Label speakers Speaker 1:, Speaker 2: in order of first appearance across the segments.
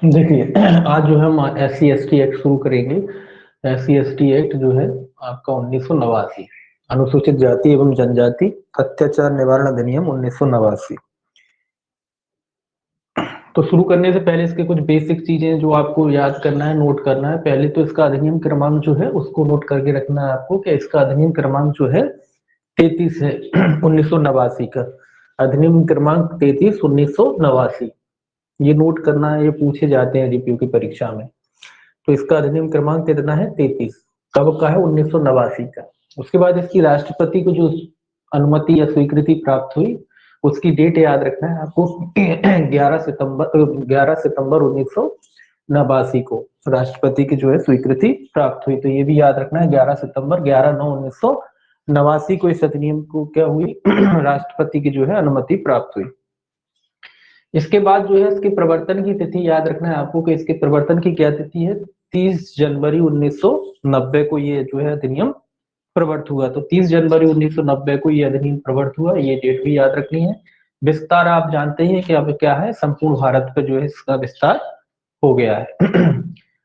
Speaker 1: देखिए आज जो है हम SC/ST एक्ट शुरू करेंगे। SC/ST एक्ट जो है आपका 1989, अनुसूचित जाति एवं जनजाति अत्याचार निवारण अधिनियम 1989। तो शुरू करने से पहले इसके कुछ बेसिक चीजें जो आपको याद करना है, नोट करना है। पहले तो इसका अधिनियम क्रमांक जो है उसको नोट करके रखना है आपको कि इसका अधिनियम क्रमांक जो है 33 है 1989 का। अधिनियम क्रमांक 33 1989 ये नोट करना है, ये पूछे जाते हैं जीपीयू की परीक्षा में। तो इसका अधिनियम क्रमांक कितना है? 33। कब का है? 1989 का। उसके बाद इसकी राष्ट्रपति को जो अनुमति या स्वीकृति प्राप्त हुई उसकी डेट याद रखना है आपको 11 सितंबर 1989 को राष्ट्रपति की जो है स्वीकृति प्राप्त हुई। तो ये भी याद रखना है 11 सितंबर 11/9/1989 को इस अधिनियम को क्या हुई राष्ट्रपति की जो है अनुमति प्राप्त हुई। इसके बाद जो है इसके प्रवर्तन की तिथि याद रखना है आपको कि इसके प्रवर्तन की क्या तिथि है? 30 जनवरी 1990 को ये जो है अधिनियम प्रवर्त हुआ। तो 30 जनवरी 1990 को ये अधिनियम प्रवर्त हुआ, ये डेट भी याद रखनी है। विस्तार आप जानते हैं कि अब क्या है, संपूर्ण भारत पे जो है इसका विस्तार हो गया है।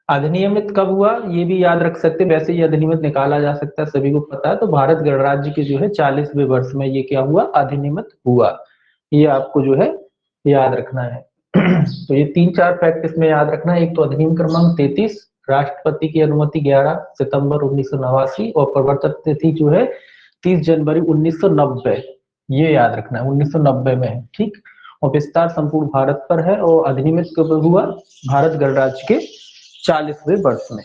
Speaker 1: अधिनियमित कब हुआ ये भी याद रख सकते हैं। वैसे ये अधिनियमित निकाला जा सकता है, सभी को पता है। तो भारत गणराज्य के जो है 40वें वर्ष में ये क्या हुआ? अधिनियमित हुआ। ये आपको जो है याद रखना है। तो ये 3-4 फैक्ट इसमें याद रखना है। एक तो अधिनियम क्रमांक 33, राष्ट्रपति की अनुमति 11 सितंबर 1989 और प्रवर्तन तिथि जो है 30 जनवरी 1990। ये याद रखना है 1990 में है, ठीक। और विस्तार संपूर्ण भारत पर है और अधिनियमित कब हुआ? भारत गणराज्य के 40वें वर्ष में।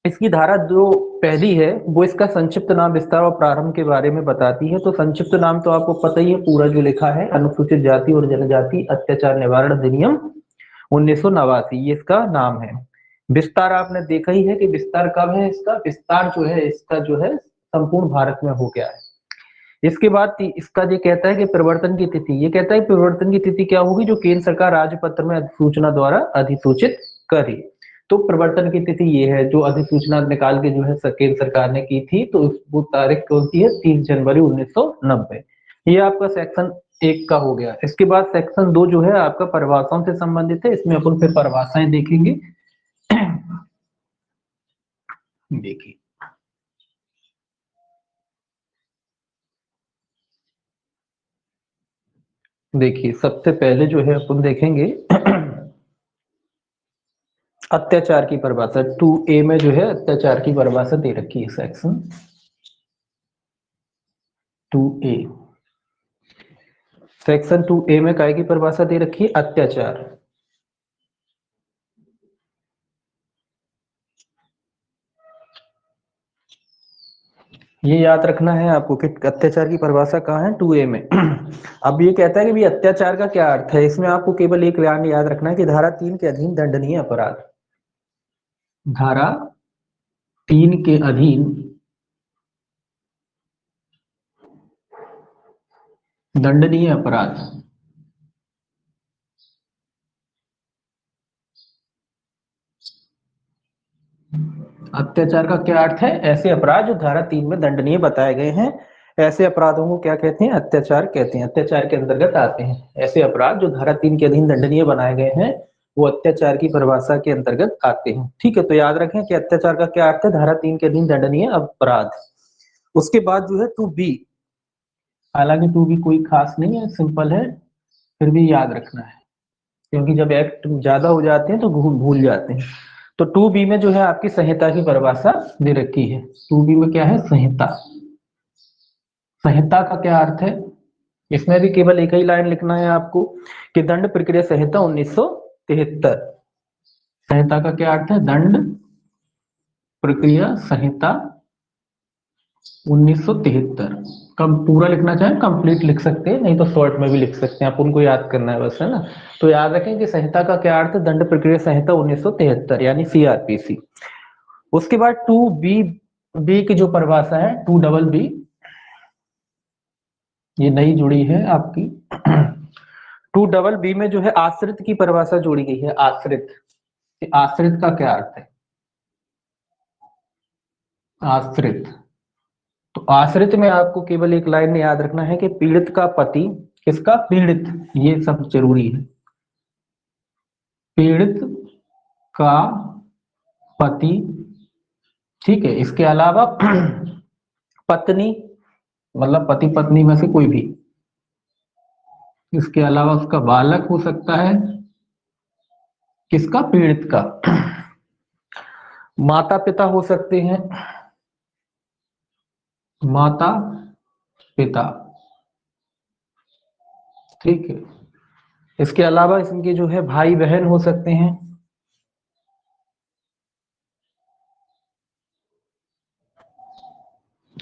Speaker 1: इसकी धारा जो पहली है वो इसका संक्षिप्त नाम, विस्तार और प्रारंभ के बारे में बताती है। तो संक्षिप्त नाम तो आपको पता ही है, पूरा जो लिखा है अनुसूचित जाति और जनजाति अत्याचार निवारण अधिनियम 1989, ये इसका नाम है। विस्तार आपने देखा ही है कि विस्तार कब है इसका? विस्तार जो है इसका जो है संपूर्ण भारत में हो गया है। इसके बाद इसका ये कहता है कि प्रवर्तन की तिथि, ये कहता है प्रवर्तन की तिथि क्या होगी? जो केंद्र सरकार राजपत्र में अधिसूचना द्वारा अधिसूचित करे। तो प्रवर्तन की तिथि ये है जो अधिसूचना निकाल के जो है केंद्र सरकार ने की थी। तो वो तारीख कौन सी है? 30 जनवरी 1990। ये आपका सेक्शन 1 का हो गया। इसके बाद सेक्शन 2 जो है आपका परिभाषाओं से संबंधित है। इसमें अपन फिर परिभाषाएं देखेंगे। देखिए देखिए सबसे पहले जो है अपन देखेंगे अत्याचार की परिभाषा। 2A में जो है अत्याचार की परिभाषा दे रखी है। सेक्शन 2A, सेक्शन 2A में काय की परिभाषा दे रखी है? अत्याचार। ये याद रखना है आपको कि अत्याचार की परिभाषा कहाँ है? 2A में। अब ये कहता है कि भी अत्याचार का क्या अर्थ है। इसमें आपको केवल एक लाइन याद रखना है कि धारा 3 के अधीन दंडनीय अपराध, धारा 3 के अधीन दंडनीय अपराध। अत्याचार का क्या अर्थ है? ऐसे अपराध जो धारा 3 में दंडनीय बताए गए हैं, ऐसे अपराधों को क्या कहते हैं? अत्याचार कहते हैं। अत्याचार के अंतर्गत आते हैं ऐसे अपराध जो धारा 3 के अधीन दंडनीय बनाए गए हैं, वो अत्याचार की परिभाषा के अंतर्गत आते हैं, ठीक है। तो याद रखें कि अत्याचार का क्या अर्थ है? धारा 3 के अधीन दंडनीय अपराध। उसके बाद जो है 2B, हालांकि 2B कोई खास नहीं है, सिंपल है, फिर भी याद रखना है क्योंकि जब एक्ट ज्यादा हो जाते हैं तो भूल जाते हैं। तो 2B में जो है आपकी संहिता की परिभाषा दे रखी है। 2B में क्या है? संहिता। संहिता का क्या अर्थ है? इसमें भी केवल एक ही लाइन लिखना है आपको कि दंड प्रक्रिया संहिता 1973। संहिता का क्या अर्थ है? दंड प्रक्रिया संहिता 1973। कम पूरा लिखना चाहें कंप्लीट लिख सकते हैं, नहीं तो शॉर्ट में भी लिख सकते हैं, आप उनको याद करना है बस, है ना। तो याद रखें कि संहिता का क्या अर्थ है? दंड प्रक्रिया संहिता 1973 यानी CRPC। उसके बाद 2B की जो परिभाषा है 2BB, ये नई जुड़ी है आपकी। टू डबल बी में जो है आश्रित की परिभाषा जोड़ी गई है। आश्रित, आश्रित का क्या अर्थ है? आश्रित, तो आश्रित में आपको केवल एक लाइन में याद रखना है कि पीड़ित का पति, किसका? पीड़ित, ये सब जरूरी है। पीड़ित का पति, ठीक है। इसके अलावा पत्नी, मतलब पति पत्नी में से कोई भी। इसके अलावा उसका बालक हो सकता है, किसका? पीड़ित का। माता पिता हो सकते हैं, माता पिता, ठीक है। इसके अलावा इनके जो है भाई बहन हो सकते हैं,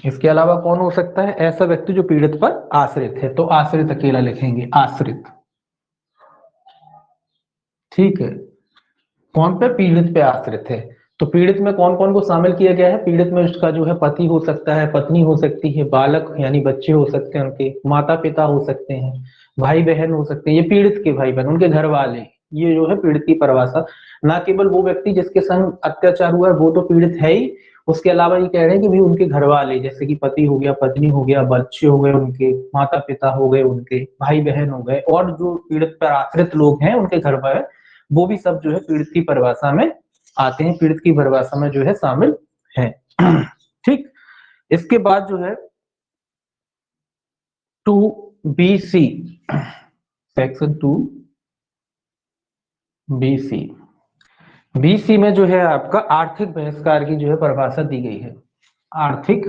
Speaker 1: इसके अलावा कौन हो सकता है? ऐसा व्यक्ति जो पीड़ित पर आश्रित है, तो आश्रित अकेला लिखेंगे, आश्रित, ठीक है। कौन पे? पीड़ित पे आश्रित है। तो पीड़ित में कौन कौन को शामिल किया गया है? पीड़ित में उसका जो है पति हो सकता है, पत्नी हो सकती है, बालक यानी बच्चे हो सकते हैं उनके, माता पिता हो सकते हैं, भाई बहन हो सकते हैं, ये पीड़ित के भाई बहन, उनके घर वाले, ये जो है पीड़ित की परिभाषा। ना केवल वो व्यक्ति जिसके संग अत्याचार हुआ है वो तो पीड़ित है ही, उसके अलावा ये कह रहे हैं कि भाई उनके घर वाले, जैसे कि पति हो गया, पत्नी हो गया, बच्चे हो गए उनके, माता पिता हो गए उनके, भाई बहन हो गए, और जो पीड़ित पर आश्रित लोग हैं उनके घर पर, वो भी सब जो है पीड़ित की परिभाषा में आते हैं, पीड़ित की परिभाषा में जो है शामिल है। ठीक। इसके बाद जो है two B C, section two B C, B C में जो है आपका आर्थिक बहिष्कार की जो है परिभाषा दी गई है। आर्थिक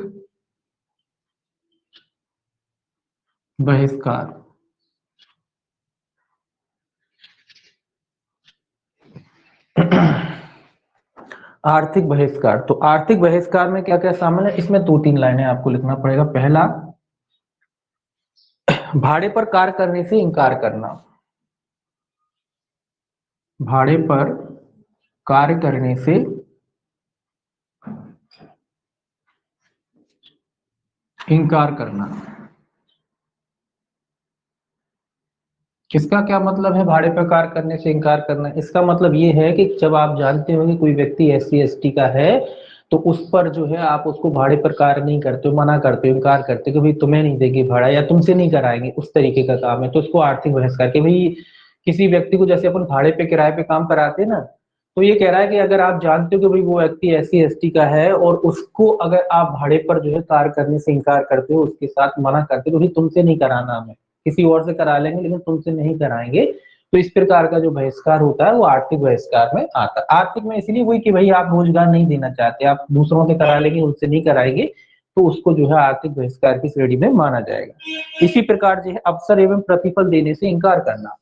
Speaker 1: बहिष्कार, आर्थिक बहिष्कार, तो आर्थिक बहिष्कार में क्या क्या शामिल है? इसमें दो तीन लाइनें आपको लिखना पड़ेगा। पहला, भाड़े पर कार्य करने से इंकार करना, भाड़े पर कार्य करने से इंकार करना। इसका क्या मतलब है भाड़े पर कार्य करने से इंकार करना? इसका मतलब ये है कि जब आप जानते हो कि कोई व्यक्ति एससी एसटी का है, तो उस पर जो है आप उसको भाड़े पर कार्य नहीं करते हो, मना करते हो, इंकार करते हो कि भाई तुम्हें नहीं देंगे भाड़ा या तुमसे नहीं कराएंगे, उस तरीके का काम है, तो उसको आर्थिक बहिष्कार के भाई। किसी व्यक्ति को जैसे अपन भाड़े पे किराए पे काम कराते हैं ना, तो ये कह रहा है कि अगर आप जानते हो कि भाई वो व्यक्ति एससी एसटी का है और उसको अगर आप भाड़े पर जो है कार्य करने से इंकार करते हो, उसके साथ मना करते हो, तो भाई तुमसे नहीं कराना हमें, किसी और से करा लेंगे लेकिन तुमसे नहीं कराएंगे, तो इस प्रकार का जो बहिष्कार होता है वो आर्थिक बहिष्कार में आता है। आर्थिक में इसलिए हुई कि भाई आप रोजगार नहीं देना चाहते, आप दूसरों से करा लेंगे, उनसे नहीं कराएंगे, तो उसको जो है आर्थिक बहिष्कार की श्रेणी में माना जाएगा। इसी प्रकार जो है अवसर एवं प्रतिफल देने से इंकार करना,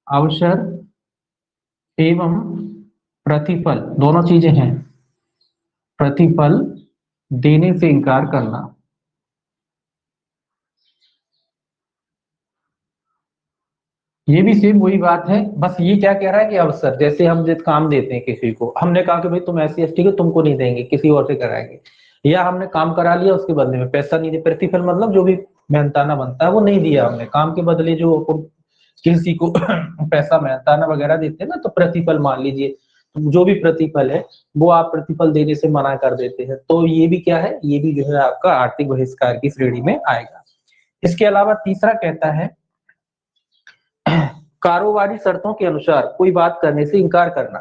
Speaker 1: अवसर एवं प्रतिफल दोनों चीजें हैं, प्रतिफल देने से इंकार करना। ये भी सेम वही बात है, बस ये क्या कह रहा है कि अवसर, जैसे हम जिस काम देते हैं किसी को, हमने कहा कि भाई तुम एससी एसटी को तुमको नहीं देंगे, किसी और से कराएंगे, या हमने काम करा लिया उसके बदले में पैसा नहीं दे, प्रतिफल मतलब जो भी मेहनताना बनता है वो नहीं दिया हमने, काम के बदले जो किसी को पैसा मेहनताना वगैरह देते हैं ना, तो प्रतिफल मान लीजिए, तो जो भी प्रतिफल है वो आप प्रतिफल देने से मना कर देते हैं, तो ये भी क्या है? ये भी जो है आपका आर्थिक बहिष्कार की श्रेणी में आएगा। इसके अलावा तीसरा कहता है कारोबारी शर्तों के अनुसार कोई बात करने से इंकार करना,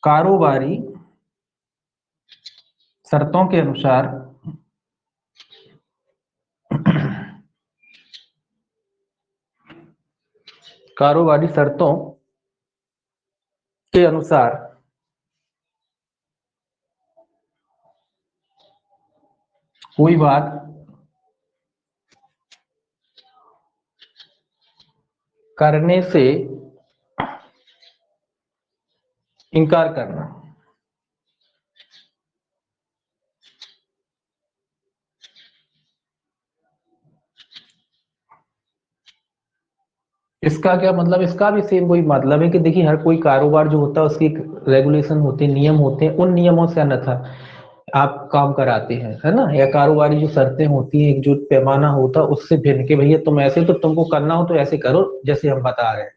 Speaker 1: कारोबारी शर्तों के अनुसार कारोबारी शर्तों के अनुसार कोई बात करने से इंकार करना। इसका क्या मतलब? इसका भी सेम वही मतलब है कि देखिए हर कोई कारोबार जो होता है उसकी एक रेगुलेशन होती है, नियम होते हैं, उन नियमों से अन्यथा आप काम कराते हैं, है ना, या कारोबारी जो शर्तें होती हैं, एक जो पैमाना होता है उससे भिन्न के भैया तुम ऐसे, तो तुमको करना हो तो ऐसे करो जैसे हम बता रहे हैं,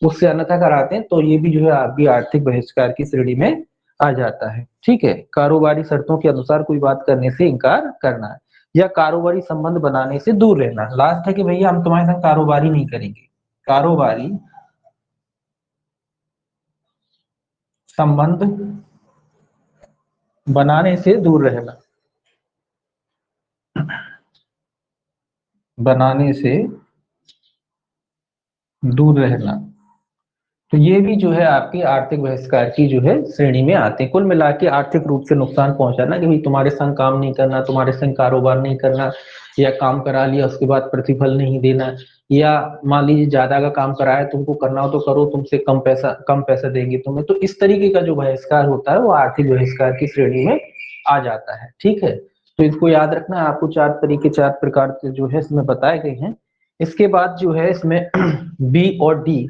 Speaker 1: उससे अन्यथा कराते हैं, तो ये भी जो है आपकी आर्थिक बहिष्कार की श्रेणी में आ जाता है। ठीक है, कारोबारी शर्तों के अनुसार कोई बात करने से इनकार करना है, या कारोबारी संबंध बनाने से दूर रहना। लास्ट है कि भैया हम तुम्हारे साथ कारोबारी नहीं करेंगे, कारोबारी संबंध बनाने से दूर रहना, बनाने से दूर रहना। तो ये भी जो है आपकी आर्थिक बहिष्कार की जो है श्रेणी में आते हैं। कुल मिला के आर्थिक रूप से नुकसान पहुंचाना, कि भाई तुम्हारे संग काम नहीं करना, तुम्हारे संग कारोबार नहीं करना, या काम करा लिया उसके बाद प्रतिफल नहीं देना, या मान लीजिए ज्यादा का काम कराया, तुमको करना हो तो करो, तुमसे कम पैसा देंगे तुम्हें, तो इस तरीके का जो बहिष्कार होता है वो आर्थिक बहिष्कार की श्रेणी में आ जाता है। ठीक है, तो इसको याद रखना है आपको, चार तरीके, चार प्रकार के जो है इसमें बताए गए हैं। इसके बाद जो है इसमें बी और डी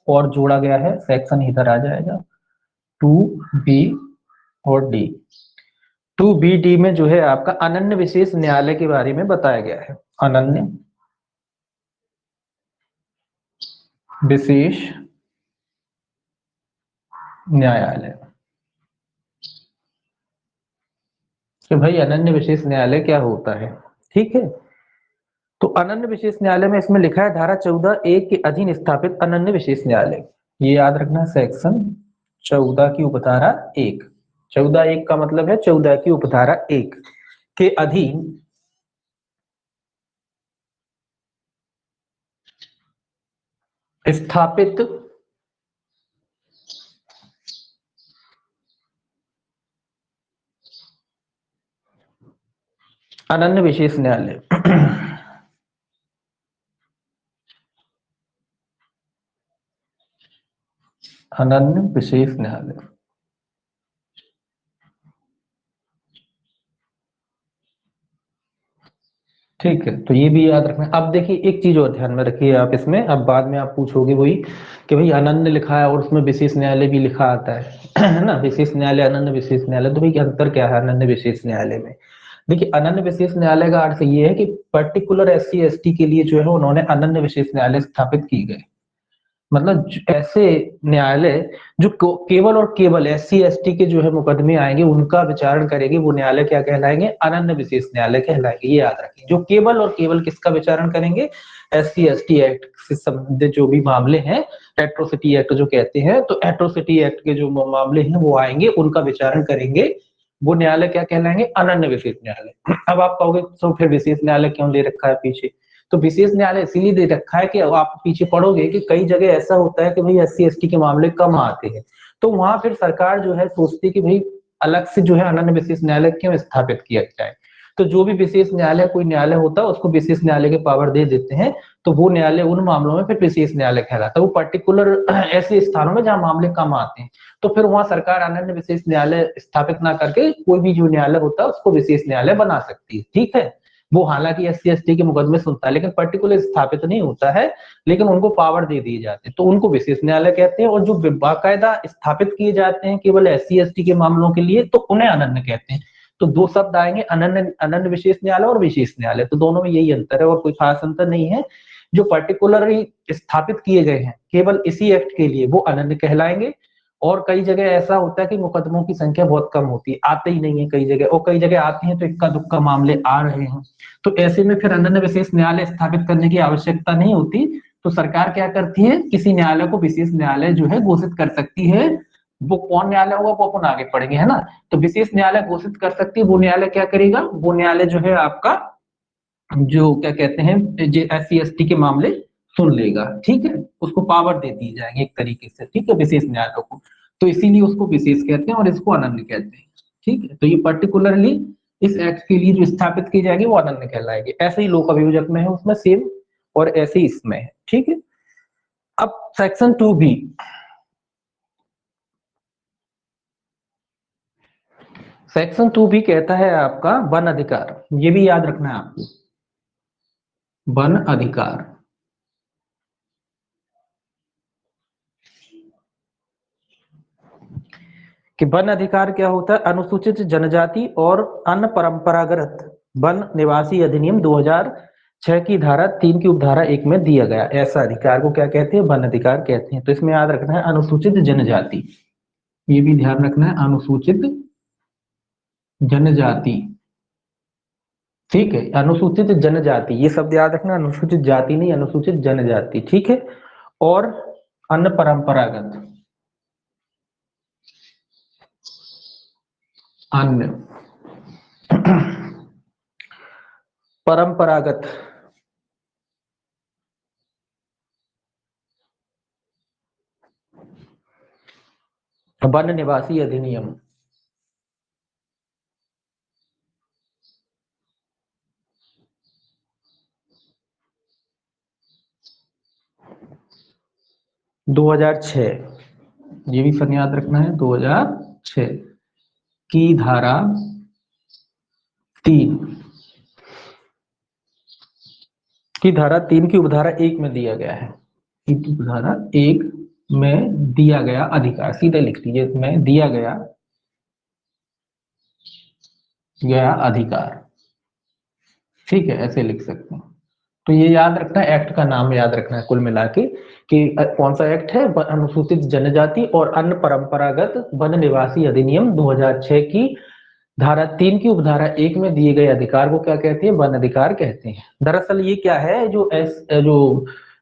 Speaker 1: और जोड़ा गया है, सेक्शन इधर आ जाएगा, टू बी और डी। टू बी डी में जो है आपका अनन्य विशेष न्यायालय के बारे में बताया गया है। अनन्य विशेष न्यायालय, तो भाई अनन्य विशेष न्यायालय क्या होता है। ठीक है, तो अनन्य विशेष न्यायालय में इसमें लिखा है धारा 14(1) के अधीन स्थापित अनन्य विशेष न्यायालय, ये याद रखना, सेक्शन 14 की उपधारा 1, 14(1) का मतलब है 14 की उपधारा 1 के अधीन स्थापित अनन्य विशेष न्यायालय। अनन्य विशेष न्यायालय, ठीक है, तो ये भी याद रखना। अब देखिए एक चीज और ध्यान में रखिए आप इसमें, अब बाद में आप पूछोगे वही कि भाई अनन्य लिखा है और उसमें विशेष न्यायालय भी लिखा आता है है ना, विशेष न्यायालय, अनन्य विशेष न्यायालय, तो भाई अंतर क्या है अनन्य विशेष न्यायालय में। देखिए अनन्य विशेष न्यायालय का अर्थ ये है कि पर्टिकुलर एससी एसटी के लिए जो है उन्होंने अनन्य विशेष न्यायालय स्थापित की गए, मतलब ऐसे न्यायालय जो केवल और केवल एससी एसटी के जो है मुकदमे आएंगे उनका विचारण करेंगे, वो न्यायालय क्या कहलाएंगे, अनन्य विशेष न्यायालय कहलाएंगे। ये याद रखें, जो केवल और केवल किसका विचारण करेंगे, एससी एसटी एक्ट से संबंधित जो भी मामले हैं, एट्रोसिटी एक्ट जो कहते हैं, तो एट्रोसिटी एक्ट के जो मामले हैं वो आएंगे, उनका विचारण करेंगे, वो न्यायालय क्या कहलाएंगे, अनन्य विशेष न्यायालय। अब आप कहोगे तो फिर विशेष न्यायालय क्यों ले रखा है पीछे, तो विशेष न्यायालय इसीलिए दे रखा है कि आप पीछे पढ़ोगे कि कई जगह ऐसा होता है कि भाई एससी एसटी के मामले कम आते हैं, तो वहां फिर सरकार जो है सोचती है कि भाई अलग से जो है अनन्य विशेष न्यायालय क्यों स्थापित किया जाए, तो जो भी विशेष न्यायालय कोई न्यायालय होता है उसको विशेष न्यायालय के पावर दे देते हैं, तो वो न्यायालय उन मामलों में फिर विशेष न्यायालय कहलाता है, वो पर्टिकुलर ऐसे स्थानों में जहां मामले कम आते हैं, तो फिर वहां सरकार अनन्य विशेष न्यायालय स्थापित ना करके कोई भी जो न्यायालय होता है उसको विशेष न्यायालय बना सकती है। ठीक है, वो हालांकि एससी एसटी के मुकदमे सुनता है लेकिन पर्टिकुलर स्थापित नहीं होता है, लेकिन उनको पावर दे दिए जाते हैं, तो उनको विशेष न्यायालय कहते हैं, और जो बाकायदा स्थापित किए जाते हैं केवल एससी एसटी के मामलों के लिए तो उन्हें अनन्य कहते हैं। तो दो शब्द आएंगे, अनन्य, अनन्य विशेष न्यायालय और विशेष न्यायालय, तो दोनों में यही अंतर है और कोई खास अंतर नहीं है। जो पर्टिकुलरली स्थापित किए गए हैं केवल इसी एक्ट के लिए वो अनन्य कहलाएंगे, और कई जगह ऐसा होता है कि मुकदमों की संख्या बहुत कम होती है, आते ही नहीं है कई जगह, और कई जगह आती हैं तो इक्का दुक्का मामले आ रहे हैं, तो ऐसे में फिर अनन्य विशेष न्यायालय स्थापित करने की आवश्यकता नहीं होती, तो सरकार क्या करती है, किसी न्यायालय को विशेष न्यायालय जो है घोषित कर सकती है। वो कौन न्यायालय होगा वो अपन आगे पढ़ेंगे, है ना, तो विशेष न्यायालय घोषित कर सकती है, वो न्यायालय क्या करेगा, वो न्यायालय जो है आपका जो क्या कहते हैं एससी एसटी के मामले सुन लेगा। ठीक है, उसको पावर दे दी जाएगी एक तरीके से, ठीक है, विशेष न्यायालयों को, तो इसीलिए उसको विशेष कहते हैं और इसको अनन्य कहते हैं। ठीक है, तो ये पर्टिकुलरली इस एक्ट के लिए जो स्थापित की जाएगी वो अनन्य कहलाएगी, ऐसे ही लोक अभियोजक में है उसमें सेम, और ऐसे ही इसमें है। ठीक है, अब सेक्शन 2B, सेक्शन 2B कहता है आपका वन अधिकार, ये भी याद रखना है आपको, वन अधिकार। कि वन अधिकार क्या होता है, अनुसूचित जनजाति और अन्य परंपरागत वन निवासी अधिनियम 2006 की धारा 3 की उपधारा 1 में दिया गया ऐसा अधिकार को क्या कहते हैं, वन अधिकार कहते हैं। तो इसमें याद रखना है अनुसूचित जनजाति, ये भी ध्यान रखना है, अनुसूचित जनजाति, ठीक है, अनुसूचित जनजाति ये शब्द याद रखना, अनुसूचित जाति नहीं, अनुसूचित जनजाति, ठीक है। और अन्य परंपरागत, अन्य परंपरागत वन निवासी अधिनियम, दो हजार छह, ये भी सन याद रखना है, 2006 की धारा 3 की धारा 3 की उपधारा 1 में दिया गया है, की उपधारा 1 में दिया गया अधिकार, सीधे लिख लीजिए, में दिया गया अधिकार, ठीक है, ऐसे लिख सकते हैं। तो ये याद रखना है, एक्ट का नाम याद रखना है कुल मिला के कि कौन सा एक्ट है, अनुसूचित जनजाति और अन्य परंपरागत वन निवासी अधिनियम 2006 की धारा 3 की उपधारा 1 में दिए गए अधिकार को क्या कहते हैं, वन अधिकार कहते हैं। दरअसल ये क्या है, जो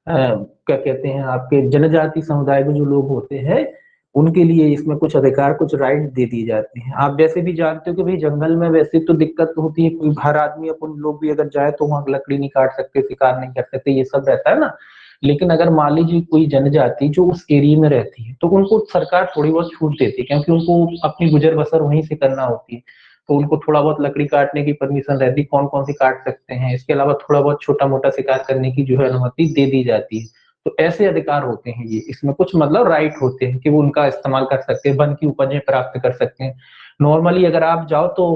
Speaker 1: क्या कहते हैं आपके जनजाति समुदाय के जो लोग होते हैं उनके लिए इसमें कुछ अधिकार, कुछ राइट दे दिए जाते हैं। आप जैसे भी जानते हो कि भाई जंगल में वैसे तो दिक्कत होती है, कोई हर आदमी अपन लोग भी अगर जाए तो वहां लकड़ी नहीं काट सकते, शिकार नहीं कर सकते, ये सब रहता है ना। लेकिन अगर मान लीजिए कोई जनजाति जो उस एरिया में रहती है तो उनको सरकार थोड़ी बहुत छूट देती है, क्योंकि उनको अपनी गुजर बसर वहीं से करना होती है। तो उनको थोड़ा बहुत लकड़ी काटने की परमिशन रहती है, कौन कौन सी काट सकते हैं, इसके अलावा थोड़ा बहुत छोटा मोटा शिकार करने की जो है अनुमति दे दी जाती है। तो ऐसे अधिकार होते हैं ये, इसमें कुछ मतलब राइट होते हैं कि वो उनका इस्तेमाल कर सकते हैं, वन की उपजें प्राप्त कर सकते हैं। नॉर्मली अगर आप जाओ तो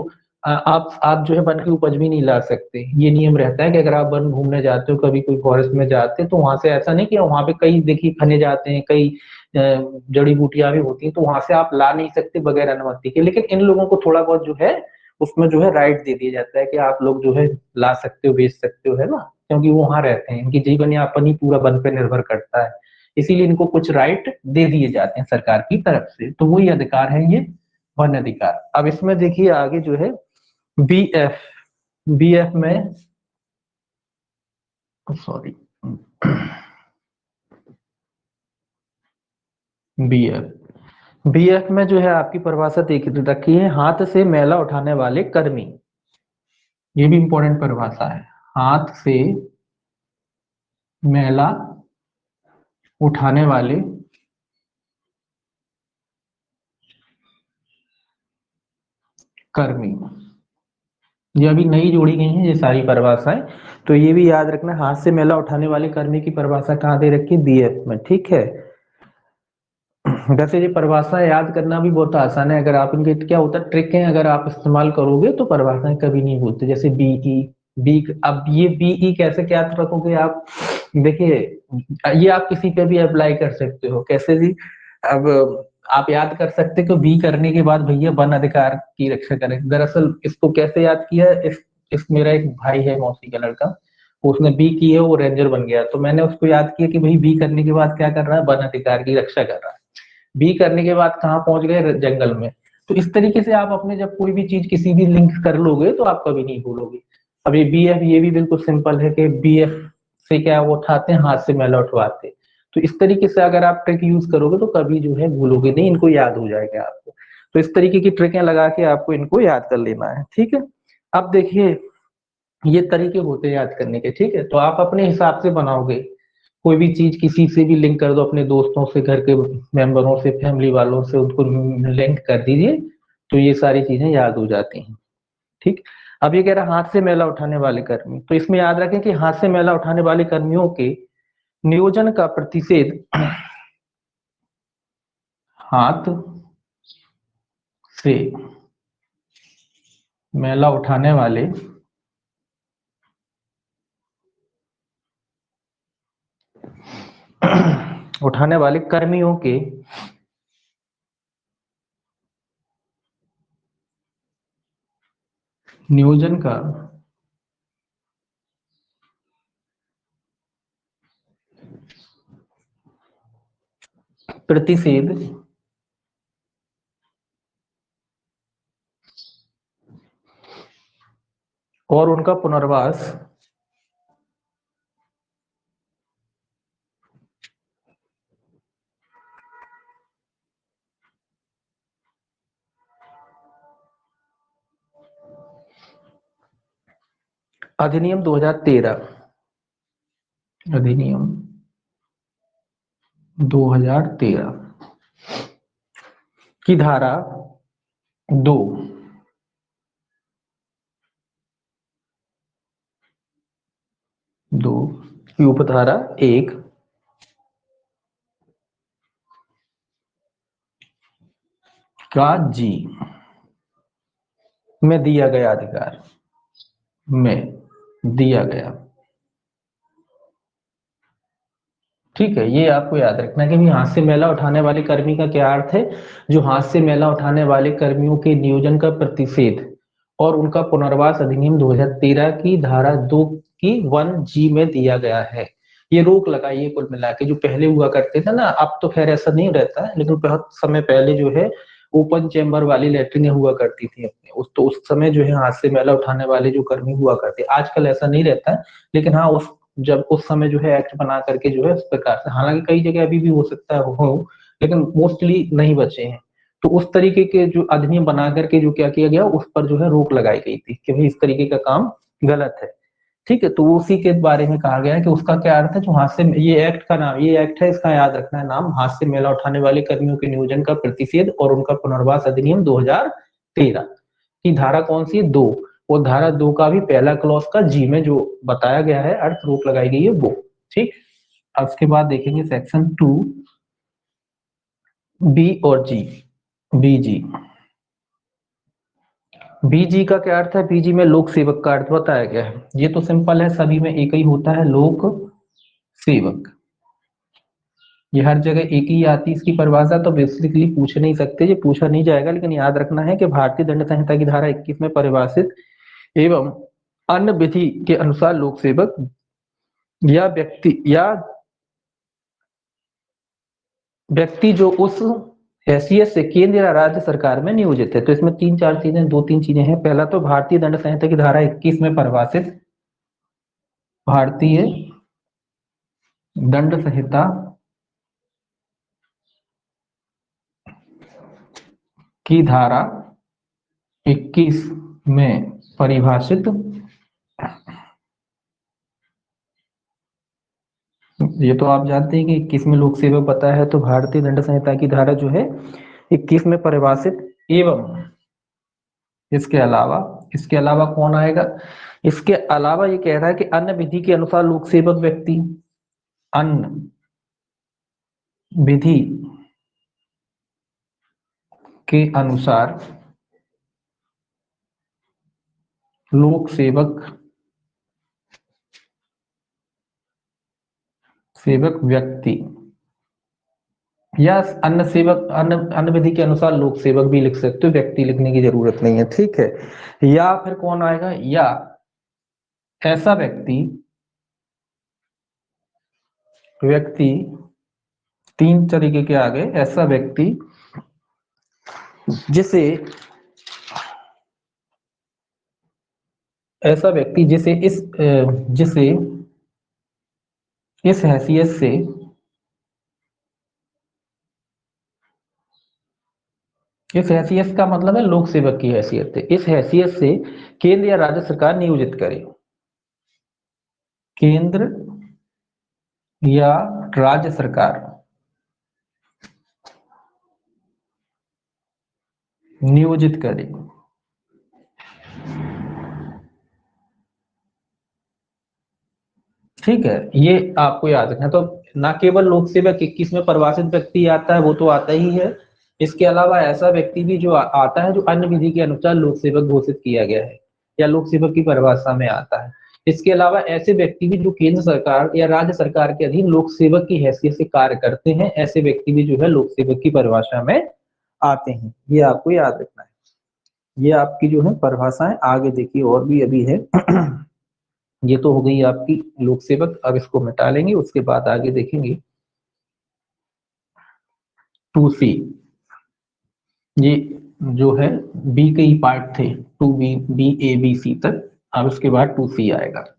Speaker 1: आप जो है वन की उपज भी नहीं ला सकते, ये नियम रहता है कि अगर आप वन घूमने जाते हो, कभी कोई फॉरेस्ट में जाते हैं तो वहां से ऐसा नहीं कि वहां पे कई देखिए खने जाते हैं, कई जड़ी बूटियां भी होती हैं, तो वहां से आप ला नहीं सकते बगैर अनुमति के। लेकिन इन लोगों को थोड़ा बहुत जो है उसमें जो है राइट दे दिया जाता है कि आप लोग जो है ला सकते हो, बेच सकते हो, है ना, क्योंकि वो वहां रहते हैं, इनकी जीवन यापन ही पूरा वन पे निर्भर करता है, इसीलिए इनको कुछ राइट दे दिए जाते हैं सरकार की तरफ से। तो वही अधिकार है ये वन अधिकार। अब इसमें देखिए आगे जो है बीएफ, बीएफ में सॉरी बीएफ, बीएफ में जो है आपकी परिभाषा देख रखी है, हाथ से मैला उठाने वाले कर्मी, ये भी इंपॉर्टेंट परिभाषा है, हाथ से मैला उठाने वाले कर्मी, ये अभी नई जोड़ी गई है ये सारी परिभाषाएं। तो ये भी याद रखना, हाथ से मैला उठाने वाले कर्मी की परिभाषा कहाँ दे रखी है, बीएफ में, ठीक है। वैसे ये परिभाषा याद करना भी बहुत आसान है, अगर आप इनके क्या होता है ट्रिक है, अगर आप इस्तेमाल करोगे तो परिभाषाएं कभी नहीं भूलते। जैसे बीई, बी, अब ये बीई कैसे याद रखोगे आप, देखिए ये आप किसी पे भी अप्लाई कर सकते हो, कैसे भी। अब आप याद कर सकते हो बी करने के बाद भैया वन अधिकार की रक्षा करें। दरअसल इसको कैसे याद किया, इस मेरा एक भाई है मौसी का लड़का, उसने बी की है, वो रेंजर बन गया, तो मैंने उसको याद किया कि भाई बी करने के बाद क्या कर रहा है, वन अधिकार की रक्षा कर रहा है। बी करने के बाद कहाँ पहुंच गए, जंगल में। तो इस तरीके से आप अपने जब कोई भी चीज किसी भी लिंक कर लोगे तो आप कभी नहीं भूलोगे। अब ये बी एफ, ये भी बिल्कुल सिंपल है कि बी एफ से क्या वो उठाते हैं, हाथ से मैला उठवाते हैं। तो इस तरीके से अगर आप ट्रिक यूज करोगे तो कभी जो है भूलोगे नहीं, इनको याद हो जाएगा आपको। तो इस तरीके की ट्रिकें लगा के आपको इनको याद कर लेना है, ठीक है। अब देखिए ये तरीके होते हैं याद करने के, ठीक है, तो आप अपने हिसाब से बनाओगे। कोई भी चीज किसी से भी लिंक कर दो, अपने दोस्तों से, घर के मेंबरों से, फैमिली वालों से, उनको लिंक कर दीजिए, तो ये सारी चीजें याद हो जाती हैं, ठीक। अब ये कह रहा है हाथ से मैला उठाने वाले कर्मी, तो इसमें याद रखें कि हाथ से मैला उठाने वाले कर्मियों के नियोजन का प्रतिषेध, हाथ से मैला उठाने वाले कर्मियों के नियोजन का प्रतिषेध और उनका पुनर्वास अधिनियम 2013, अधिनियम 2013 की धारा 2 की उपधारा 1 का जी में दिया गया अधिकार में दिया गया। ठीक है, ये आपको याद रखना है कि भी हाथ से मैला उठाने वाले कर्मी का क्या अर्थ है। जो हाथ से मैला उठाने वाले कर्मियों के नियोजन का प्रतिषेध और उनका पुनर्वास अधिनियम 2013 की धारा 2 की 1G में दिया गया है। ये रोक लगाइए कुल मिला के। जो पहले हुआ करते थे ना, अब तो खैर ऐसा नहीं रहता है, लेकिन बहुत समय पहले जो है ओपन चेम्बर वाली लैट्रिन हुआ करती थी अपने उस समय जो है हाथ से मैला उठाने वाले जो कर्मी हुआ करते। आजकल ऐसा नहीं रहता है, लेकिन हाँ जब उस समय जो है एक्ट बना करके जो है उस प्रकार से, हालांकि कई जगह अभी भी हो सकता है हो, लेकिन मोस्टली नहीं बचे हैं। तो उस तरीके के जो अधिनियम बना करके जो क्या किया गया, उस पर जो है रोक लगाई गई थी कि भाई इस तरीके का काम गलत है। ठीक है, तो उसी के बारे में कहा गया है कि उसका क्या अर्थ है। जो हाथ से, ये एक्ट का नाम, ये एक्ट है, इसका याद रखना है नाम, हाथ से मैला उठाने वाले कर्मियों के नियोजन का प्रतिषेध और उनका पुनर्वास अधिनियम 2013 की धारा कौन सी है, 2। वो धारा 2 का भी पहला क्लॉज का जी में जो बताया गया है अर्थ रोक लगाई गई है वो। ठीक, अब उसके बाद देखेंगे सेक्शन 2 बी और जी। बीजी, बीजी का क्या अर्थ है। बीजी में लोक सेवक का अर्थ बताया गया है। ये तो सिंपल है, सभी में एक ही होता है, लोक सेवक। ये हर जगह एक ही आती है इसकी परिभाषा, तो बेसिकली पूछ नहीं सकते, ये पूछा नहीं जाएगा। लेकिन याद रखना है कि भारतीय दंड संहिता की धारा 21 में परिभाषित एवं अन्य विधि के अनुसार लोक सेवक या व्यक्ति जो उस हैसियत से केंद्र या राज्य सरकार में नियोजित है। तो इसमें 3-4 चीजें, 2-3 चीजें हैं। पहला तो भारतीय दंड संहिता की धारा 21 में परिभाषित भारतीय दंड संहिता की धारा 21 में परिभाषित, ये तो आप जानते हैं कि 21 में लोक सेवक पता है, तो भारतीय दंड संहिता की धारा जो है 21 में परिभाषित एवं इसके अलावा कौन आएगा। इसके अलावा ये कह रहा है कि अन्य विधि के अनुसार लोक सेवक व्यक्ति, अन्य विधि के अनुसार लोक सेवक व्यक्ति, या अन्य विधि के अनुसार लोक सेवक भी लिख सकते हो, व्यक्ति लिखने की जरूरत नहीं है। ठीक है, या फिर कौन आएगा, या ऐसा व्यक्ति 3 तरीके के आ गए। ऐसा व्यक्ति जिसे इस हैसियत से इस हैसियत का मतलब है लोक सेवक की हैसियत है। इस हैसियत से केंद्र या राज्य सरकार नियोजित करे, केंद्र या राज्य सरकार नियोजित करे। ठीक है, ये आपको याद रखना। तो ना केवल लोक सेवक 21 में परिभाषित व्यक्ति आता है, वो तो आता ही है। इसके अलावा ऐसा व्यक्ति भी जो आता है जो अन्य विधि के अनुसार लोक सेवक घोषित किया गया है या लोक सेवक की परिभाषा में आता है। इसके अलावा ऐसे व्यक्ति भी जो केंद्र सरकार या राज्य सरकार के अधीन लोक सेवक की हैसियत से कार्य करते हैं, ऐसे व्यक्ति भी जो है लोक सेवक की परिभाषा में आते हैं। ये आपको याद रखना है। ये आपकी जो है परिभाषाएं, आगे देखिए और भी अभी है। ये तो हो गई आपकी लोक सेवक, अब इसको मिटा लेंगे, उसके बाद आगे देखेंगे 2C। ये जो है बी के ही पार्ट थे, 2B, BABC तक, अब उसके बाद 2C आएगा।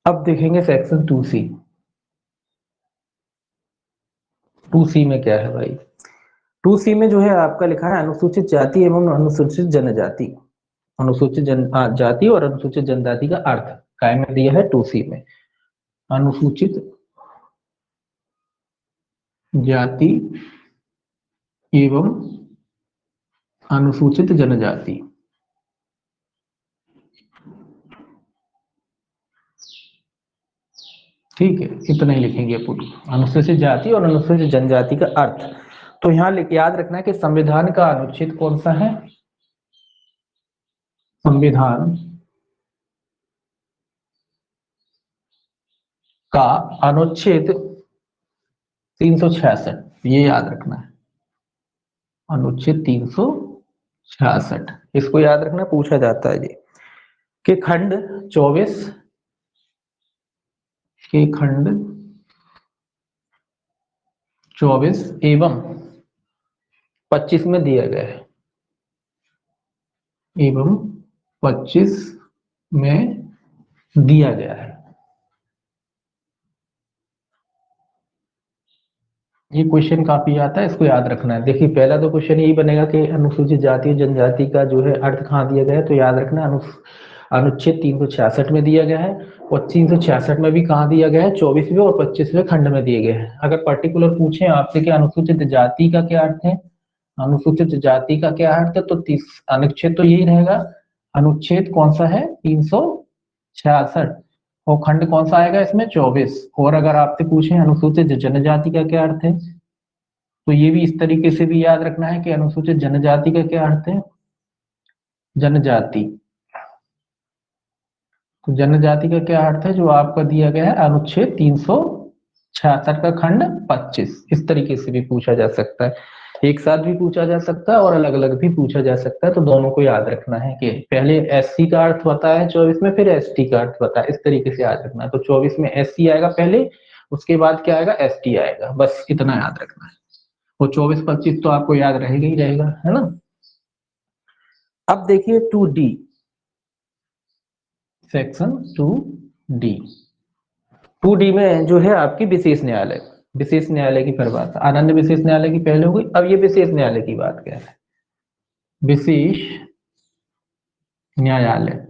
Speaker 1: अब देखेंगे सेक्शन 2C। 2C में क्या है भाई? 2C में जो है आपका लिखा है अनुसूचित जाति एवं अनुसूचित जनजाति। अनुसूचित जाति और अनुसूचित जनजाति का अर्थ काय में दिया है 2C में। अनुसूचित जाति एवं अनुसूचित जनजाति, ठीक है, इतना ही लिखेंगे पूर्ण। अनुसूचित जाति और अनुसूचित जनजाति का अर्थ। तो यहाँ याद रखना है कि संविधान का अनुच्छेद कौन सा है? संविधान का अनुच्छेद 366, ये याद रखना है। अनुच्छेद 366, इसको याद रखना, पूछा जाता है ये कि खंड 24 के खंड 24 एवं 25 में दिया गया है, एवं 25 में दिया गया है। ये क्वेश्चन काफी आता है, इसको याद रखना है। देखिए पहला तो क्वेश्चन यही बनेगा कि अनुसूचित जाति और जनजाति का जो है अर्थ कहाँ दिया गया है, तो याद रखना अनुच्छेद 366 में दिया गया है, और 366 में भी कहाँ दिया गया है, 24वें और 25वें खंड में दिए गए हैं। अगर पर्टिकुलर पूछे आपसे कि अनुसूचित जाति का क्या अर्थ है, अनुसूचित जाति का क्या अर्थ है, तो अनुच्छेद तो यही रहेगा। अनुच्छेद कौन सा है? 366, और खंड कौन सा आएगा इसमें? 24। और अगर आपसे पूछे अनुसूचित जनजाति का क्या अर्थ है, तो ये भी इस तरीके से भी याद रखना है कि अनुसूचित जनजाति का क्या अर्थ है? जनजाति, तो जनजाति का क्या अर्थ है जो आपका दिया गया है अनुच्छेद 366 का खंड 25। इस तरीके से भी पूछा जा सकता है, एक साथ भी पूछा जा सकता है और अलग अलग भी पूछा जा सकता है। तो दोनों को याद रखना है कि पहले एससी का अर्थ बताया है 24 में, फिर एसटी का अर्थ बताया, इस तरीके से याद रखना है। तो 24 में एससी आएगा पहले, उसके बाद क्या आएगा? एसटी आएगा, बस इतना याद रखना है। वो 24-25 तो आपको याद रहेगा ही रहेगा, है ना। अब देखिए 2D, सेक्शन 2D। 2D में जो है आपकी विशेष न्यायालय, विशेष न्यायालय की परिभाषा। अनन्य विशेष न्यायालय की पहले हो गई, अब ये विशेष न्यायालय की बात क्या है? विशेष न्यायालय,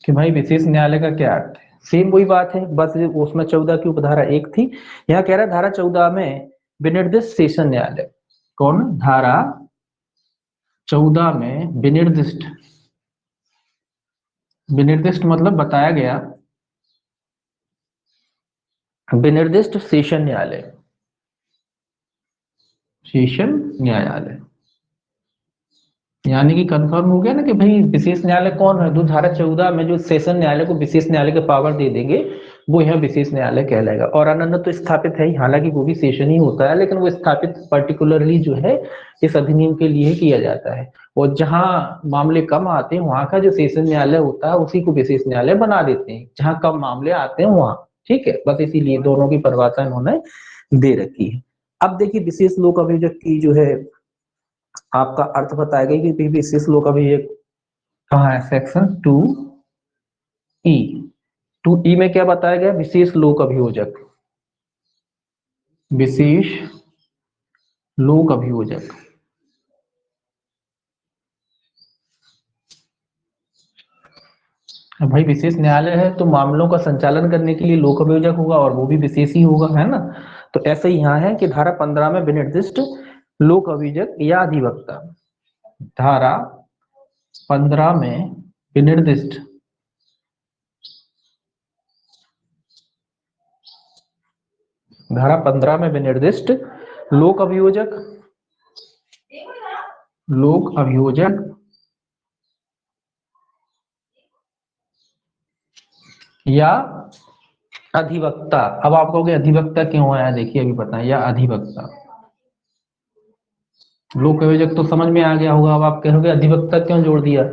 Speaker 1: कि भाई विशेष न्यायालय का क्या अर्थ है? सेम वही बात है, बस उसमें 14 की उपधारा 1 थी, यहाँ कह रहा है धारा 14 में विनिर्दिष्ट सेशन न्यायालय। कौन? धारा 14 में विनिर्दिष्ट, विनिर्दिष्ट मतलब बताया गया, विनिर्दिष्ट सेशन न्यायालय, सेशन न्यायालय, यानी कि कंफर्म हो गया ना कि भाई विशेष न्यायालय कौन है? तो धारा 14 में जो सेशन न्यायालय को विशेष न्यायालय के पावर दे देंगे, वो यहाँ विशेष न्यायालय कहलाएगा। और अनन्य तो स्थापित है ही, हालांकि वो भी सेशन ही होता है, लेकिन वो स्थापित पर्टिकुलरली जो है इस अधिनियम के लिए किया जाता है। और जहां मामले कम आते हैं वहां का जो सेशन न्यायालय होता है उसी को विशेष न्यायालय बना देते हैं, जहां कम मामले आते हैं वहां। ठीक है, बस इसीलिए दोनों की परिभाषा इन्होंने दे रखी है। अब देखिए विशेष लोक अभियोग की जो है आपका अर्थ बताएगा कि विशेष लोक अभियोग कहाँ है? Section 2E। 2E में क्या बताया गया? विशेष लोक अभियोजक, विशेष लोक अभियोजक। भाई विशेष न्यायालय है तो मामलों का संचालन करने के लिए लोक अभियोजक होगा, और वो भी विशेष ही होगा, है ना। तो ऐसे ही यहाँ है कि धारा 15 में विनिर्दिष्ट लोक अभियोजक या अधिवक्ता, धारा 15 में विनिर्दिष्ट, धारा 15 में विनिर्दिष्ट लोक अभियोजक, लोक अभियोजक या अधिवक्ता। अब आप कहोगे अधिवक्ता क्यों आया, देखिए अभी बताएं, या अधिवक्ता। लोक अभियोजक तो समझ में आ गया होगा, अब आप कहोगे अधिवक्ता क्यों जोड़ दिया।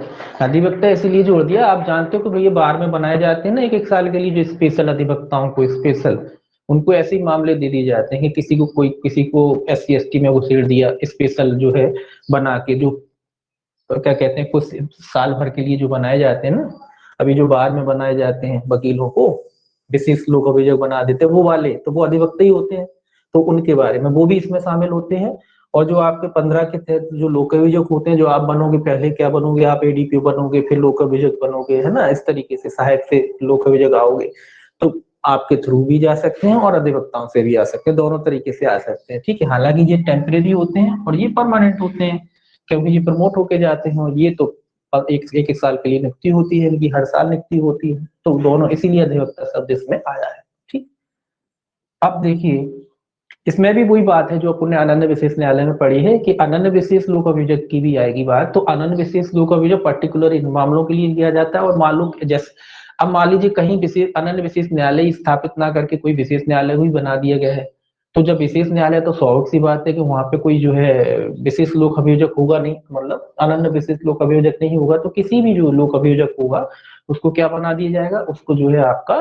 Speaker 1: अधिवक्ता इसीलिए जोड़ दिया, आप जानते हो कि भैया बार में बनाए जाते हैं ना एक एक साल के लिए जो स्पेशल अधिवक्ताओं को, स्पेशल उनको ऐसे ही मामले दे दिए जाते हैं कि किसी को SC ST में घुसेड़ दिया, स्पेशल जो है बना के, जो क्या कहते हैं कुछ साल भर के लिए जो बनाए जाते हैं ना, अभी जो बाहर में बनाए जाते हैं वकीलों को विशेष लोक अभियोजक बना देते हैं, वो वाले तो वो अधिवक्ता ही होते हैं। तो उनके बारे में वो भी इसमें शामिल होते हैं। और जो आपके 15 के तहत जो लोक अभियोजक होते हैं, जो आप बनोगे, पहले क्या बनोगे आप, ADPO बनोगे, फिर लोक अभियोजक बनोगे, है ना, इस तरीके से सहायक से लोक अभियोजक आओगे, तो आपके थ्रू भी जा सकते हैं और अधिवक्ताओं से भी आ सकते हैं, दोनों तरीके से आ सकते हैं, ठीक है। हालांकि ये टेम्परेरी होते हैं और ये परमानेंट होते हैं, क्योंकि ये प्रमोट होके जाते हैं, और ये तो एक साल के लिए नियुक्ति होती है इनकी, हर साल नियुक्ति होती है, तो दोनों, इसीलिए अधिवक्ता शब्द इसमें आया है, ठीक। अब देखिए इसमें भी वही बात है जो अपन ने अनन्य विशेष न्यायालय में पढ़ी है कि अनन्य विशेष लोक अभियोजक की भी आएगी बात। तो अनन्य विशेष लोक अभियोजक पर्टिकुलर इन मामलों के लिए किया जाता है, और मालूम जैसे अब मान लीजिए कहीं विशेष अनन्य विशेष न्यायालय स्थापित ना करके कोई विशेष न्यायालय भी बना दिया गया है, तो जब विशेष न्यायालय, तो स्वाभाविक सी बात है कि वहां पे कोई जो है विशेष लोक अभियोजक होगा नहीं, मतलब अनन्य विशेष लोक अभियोजक नहीं होगा, तो किसी भी जो लोक अभियोजक होगा उसको क्या बना दिया जाएगा, उसको जो है आपका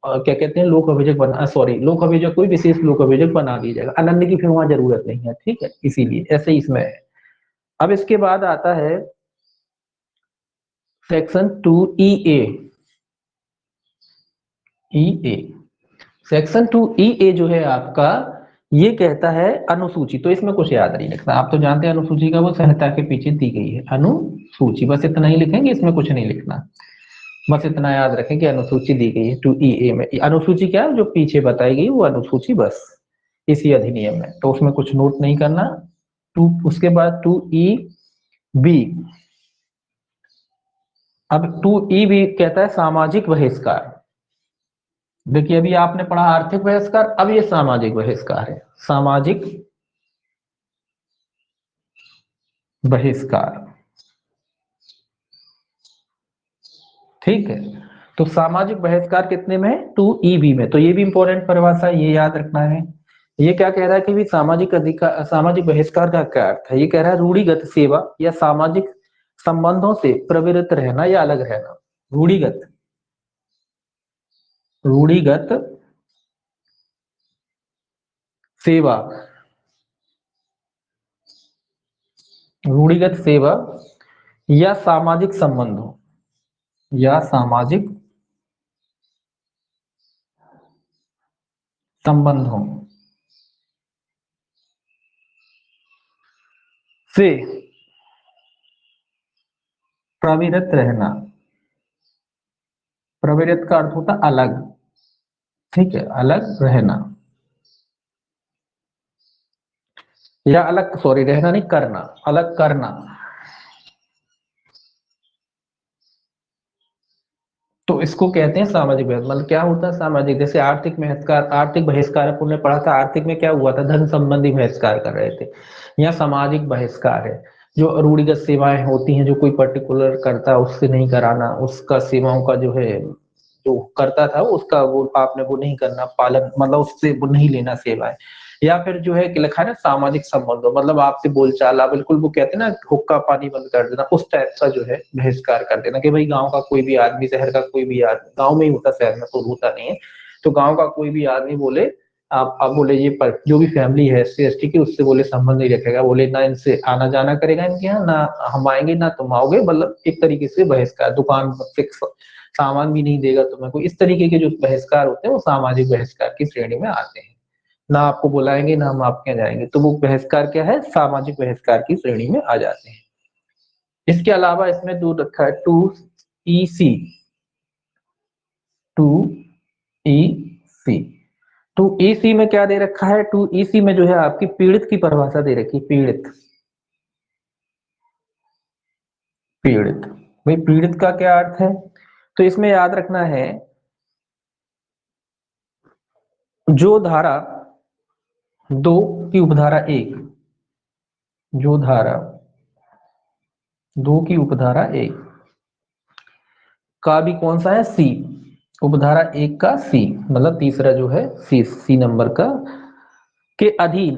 Speaker 1: क्या कहते हैं लोक अभियोजक बना, सॉरी, लोक अभियोजक कोई विशेष लोक अभियोजक बना दिया जाएगा, अनन्य की फिर वहां जरूरत नहीं है, ठीक है, इसीलिए ऐसे ही इसमें है। अब इसके बाद आता है section 2EA। EA, section 2EA जो है आपका, ये कहता है अनुसूची, तो इसमें कुछ याद नहीं लिखना, आप तो जानते हैं अनुसूची का वो संहिता के पीछे दी गई है अनुसूची, बस इतना ही लिखेंगे, इसमें कुछ नहीं लिखना, बस इतना याद रखें कि अनुसूची दी गई है 2EA में। अनुसूची क्या है, जो पीछे बताई गई वो अनुसूची, बस इसी अधिनियम में, तो उसमें कुछ नोट नहीं करना। उसके बाद 2EB, अब 2EB कहता है सामाजिक बहिष्कार। देखिए अभी आपने पढ़ा आर्थिक बहिष्कार, अब ये सामाजिक बहिष्कार है, सामाजिक बहिष्कार, ठीक है। तो सामाजिक बहिष्कार कितने में है, 2EB में, तो ये भी इंपॉर्टेंट परिभाषा है, ये याद रखना है। ये क्या कह रहा है कि भी सामाजिक अधिकार, सामाजिक बहिष्कार का क्या अर्थ है, ये कह रहा है रूढ़िगत सेवा या सामाजिक संबंधों से प्रवृत्त रहना या अलग रहना। रूढ़िगत, रूढ़िगत सेवा, रूढ़िगत सेवा या सामाजिक संबंधों, या सामाजिक संबंधों से प्रवृत्त रहना। प्रवृत्त का अर्थ होता अलग, ठीक है, अलग रहना, या अलग, सॉरी, रहना नहीं, करना, अलग करना। तो इसको कहते हैं सामाजिक बहिष्कार। मतलब क्या होता है सामाजिक, जैसे आर्थिक बहिष्कार, आर्थिक बहिष्कार अपन ने पढ़ा था, आर्थिक में क्या हुआ था, धन संबंधी बहिष्कार कर रहे थे, या सामाजिक बहिष्कार है जो रूढ़िगत सेवाएं होती हैं, जो कोई पर्टिकुलर करता है उससे नहीं कराना, उसका सेवाओं का जो है जो करता था उसका वो आपने वो नहीं करना पालन, मतलब उससे वो नहीं लेना सेवाएं। या फिर जो है कि लिखा है ना सामाजिक संबंधों, मतलब आपसे बोलचाल, आप बिल्कुल वो कहते हैं ना हुक्का पानी बंद कर देना, उस टाइप का जो है बहिष्कार कर देना, कि भाई गांव का कोई भी आदमी, शहर का कोई भी आदमी, गांव में ही होता, शहर में तो होता नहीं है, तो गांव का कोई भी आदमी बोले, आप बोले ये पर जो भी फैमिली है SC ST की, उससे बोले संबंध नहीं रखेगा, बोले ना इनसे आना जाना करेगा इनके यहाँ, ना हम आएंगे ना तुम आओगे, मतलब एक तरीके से बहिष्कार, दुकान फिक्स, सामान भी नहीं देगा तुम्हें कोई, इस तरीके के जो बहिष्कार होते हैं वो सामाजिक बहिष्कार की श्रेणी में आते हैं। ना आपको बुलाएंगे ना हम आपके यहाँ जाएंगे, तो वो बहिष्कार क्या है, सामाजिक बहिष्कार की श्रेणी में आ जाते हैं। इसके अलावा इसमें दूर रखा है 2EC, 2EC, 2EC में क्या दे रखा है, 2EC में जो है आपकी पीड़ित की परिभाषा दे रखी है, पीड़ित, पीड़ित, भाई पीड़ित का क्या अर्थ है, तो इसमें याद रखना है जो धारा 2 की उपधारा 1, जो धारा 2 की उपधारा 1 का भी कौन सा है, सी, उपधारा 1 का सी, मतलब तीसरा जो है सी नंबर का, के अधीन,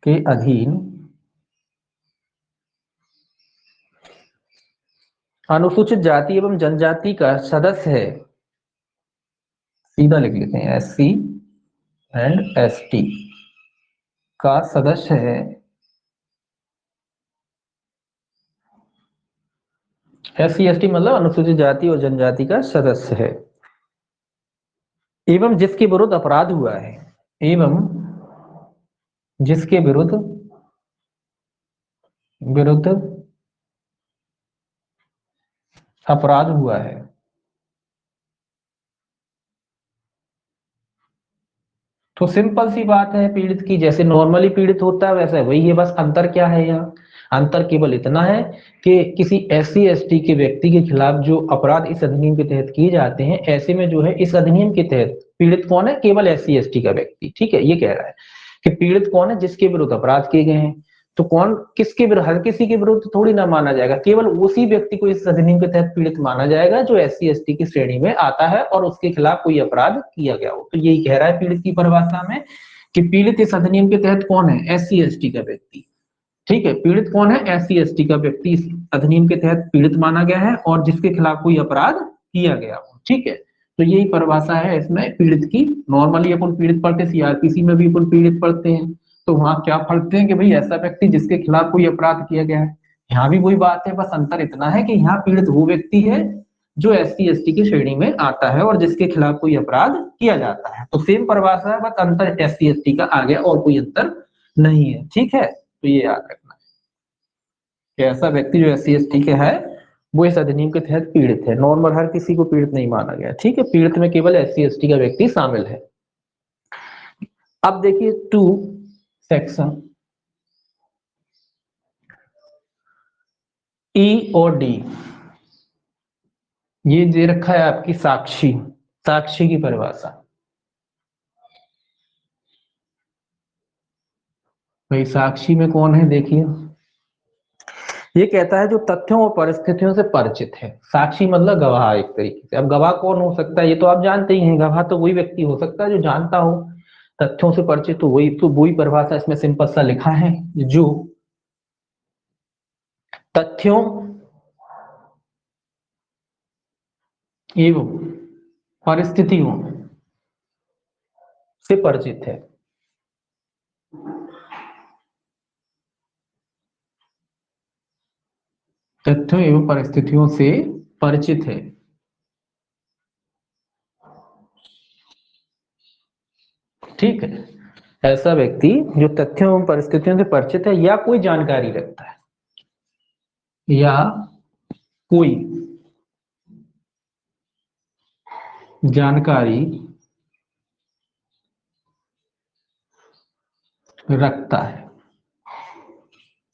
Speaker 1: के अधीन अनुसूचित जाति एवं जनजाति का सदस्य है, सीधा लिख लेते हैं, S C and S T का सदस्य है, एस सी एस टी मतलब अनुसूचित जाति और जनजाति का सदस्य है, एवं जिसके विरुद्ध अपराध हुआ है, एवं जिसके विरुद्ध विरुद्ध अपराध हुआ है। तो सिंपल सी बात है, पीड़ित की जैसे नॉर्मली पीड़ित होता है वैसे वही है, बस अंतर क्या है यहाँ, अंतर केवल इतना है कि किसी एससी एसटी के व्यक्ति के खिलाफ जो अपराध इस अधिनियम के तहत किए जाते हैं, ऐसे में जो है इस अधिनियम के तहत पीड़ित कौन है, केवल एससी एसटी का व्यक्ति, ठीक है, ये कह रहा है कि पीड़ित कौन है, जिसके विरुद्ध अपराध किए गए हैं। तो कौन किसके विरुद्ध, हर किसी के विरुद्ध थोड़ी ना माना जाएगा, केवल उसी व्यक्ति को इस अधिनियम के तहत पीड़ित माना जाएगा जो एससी एसटी की श्रेणी में आता है और उसके खिलाफ कोई अपराध किया गया हो। तो यही कह रहा है पीड़ित की परिभाषा में कि पीड़ित इस अधिनियम के तहत कौन है, एससी एसटी का व्यक्ति, ठीक है, पीड़ित कौन है, एससी एसटी का व्यक्ति इस अधिनियम के तहत पीड़ित माना गया है और जिसके खिलाफ कोई अपराध किया गया हो, ठीक है। तो यही परिभाषा है इसमें पीड़ित की। नॉर्मली अपन पीड़ित पढ़ते, सीआरपीसी में भी अपन पीड़ित पढ़ते हैं, तो वहां क्या पढ़ते हैं कि भाई ऐसा व्यक्ति जिसके खिलाफ कोई अपराध किया गया है। यहाँ भी वही बात है, बस अंतर इतना है कि यहाँ पीड़ित वो व्यक्ति है जो एससी एसटी की श्रेणी में आता है और जिसके खिलाफ कोई अपराध किया जाता है। तो सेम परिभाषा है, बस अंतर एससी एसटी का आ गया और कोई अंतर नहीं है, ठीक है। तो ये याद रखना कि ऐसा व्यक्ति जो एससी एसटी के है वो इस अधिनियम के तहत पीड़ित है, नॉर्मल हर किसी को पीड़ित नहीं माना गया, ठीक है, पीड़ित में केवल एससी एसटी का व्यक्ति शामिल है। अब देखिए 2 सेक्शन ई और डी, ये दे रखा है आपकी साक्षी, साक्षी की परिभाषा। भाई साक्षी में कौन है, देखिए ये कहता है जो तथ्यों और परिस्थितियों से परिचित है। साक्षी मतलब गवाह एक तरीके से। अब गवाह कौन हो सकता है, ये तो आप जानते ही हैं, गवाह तो वही व्यक्ति हो सकता है जो जानता हो, तथ्यों से परिचित, तो वही परिभाषा इसमें सिंपल सा लिखा है, जो तथ्यों एवं परिस्थितियों से परिचित है। तथ्यों एवं परिस्थितियों से परिचित है, ठीक है, ऐसा व्यक्ति जो तथ्यों एवं परिस्थितियों से परिचित है या कोई जानकारी रखता है, या कोई जानकारी रखता है,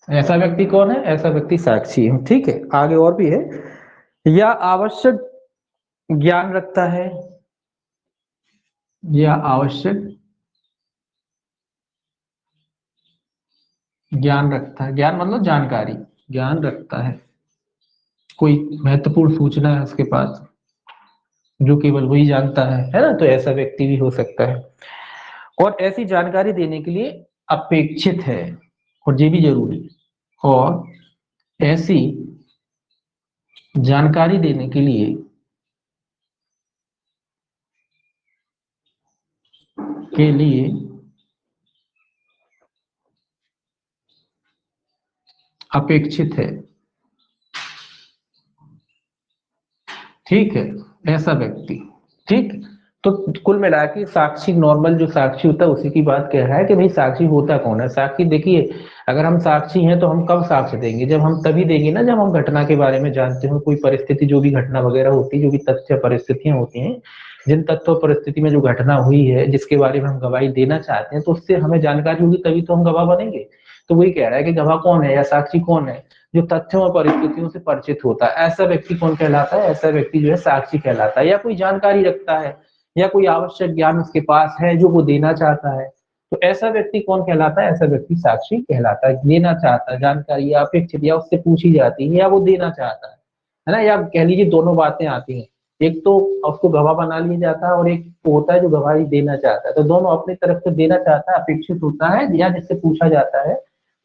Speaker 1: ऐसा व्यक्ति कौन है, ऐसा व्यक्ति साक्षी है, ठीक है। आगे और भी है, या आवश्यक ज्ञान रखता है, या आवश्यक ज्ञान रखता है, ज्ञान मतलब जानकारी, ज्ञान रखता है, कोई महत्वपूर्ण सूचना है उसके पास जो केवल वही जानता है ना, तो ऐसा व्यक्ति भी हो सकता है। और ऐसी जानकारी देने के लिए अपेक्षित है, और ये भी जरूरी है, और ऐसी जानकारी देने के लिए अपेक्षित है, ठीक है, ऐसा व्यक्ति, ठीक। तो कुल मिला के साक्षी, नॉर्मल जो साक्षी होता है उसी की बात कह रहा है कि भाई साक्षी होता कौन है। साक्षी देखिए, अगर हम साक्षी हैं तो हम कब साक्ष्य देंगे, जब हम तभी देंगे ना जब हम घटना के बारे में जानते हो, कोई परिस्थिति, जो भी घटना वगैरह होती है, जो भी तथ्य परिस्थितियां होती हैं, जिन तथ्यों परिस्थिति में जो घटना हुई है जिसके बारे में हम गवाही देना चाहते हैं, तो उससे हमें जानकारी होगी तभी तो हम गवाह बनेंगे। तो वही कह रहा है कि गवाह कौन है या साक्षी कौन है, जो तथ्यों और परिस्थितियों से परिचित होता है, ऐसा व्यक्ति कौन कहलाता है? ऐसा व्यक्ति जो है साक्षी कहलाता है। या कोई जानकारी रखता है या कोई आवश्यक ज्ञान उसके पास है जो वो देना चाहता है, तो ऐसा व्यक्ति कौन कहलाता है? ऐसा व्यक्ति साक्षी कहलाता है। देना चाहता है जानकारी या अपेक्षित या उससे पूछी जाती है या वो देना चाहता है ना, या कह लीजिए दोनों बातें आती हैं। एक तो उसको गवाह बना लिया जाता है और एक होता है जो गवाही देना चाहता है, तो दोनों अपनी तरफ से देना चाहता है, अपेक्षित होता है या जिससे पूछा जाता है,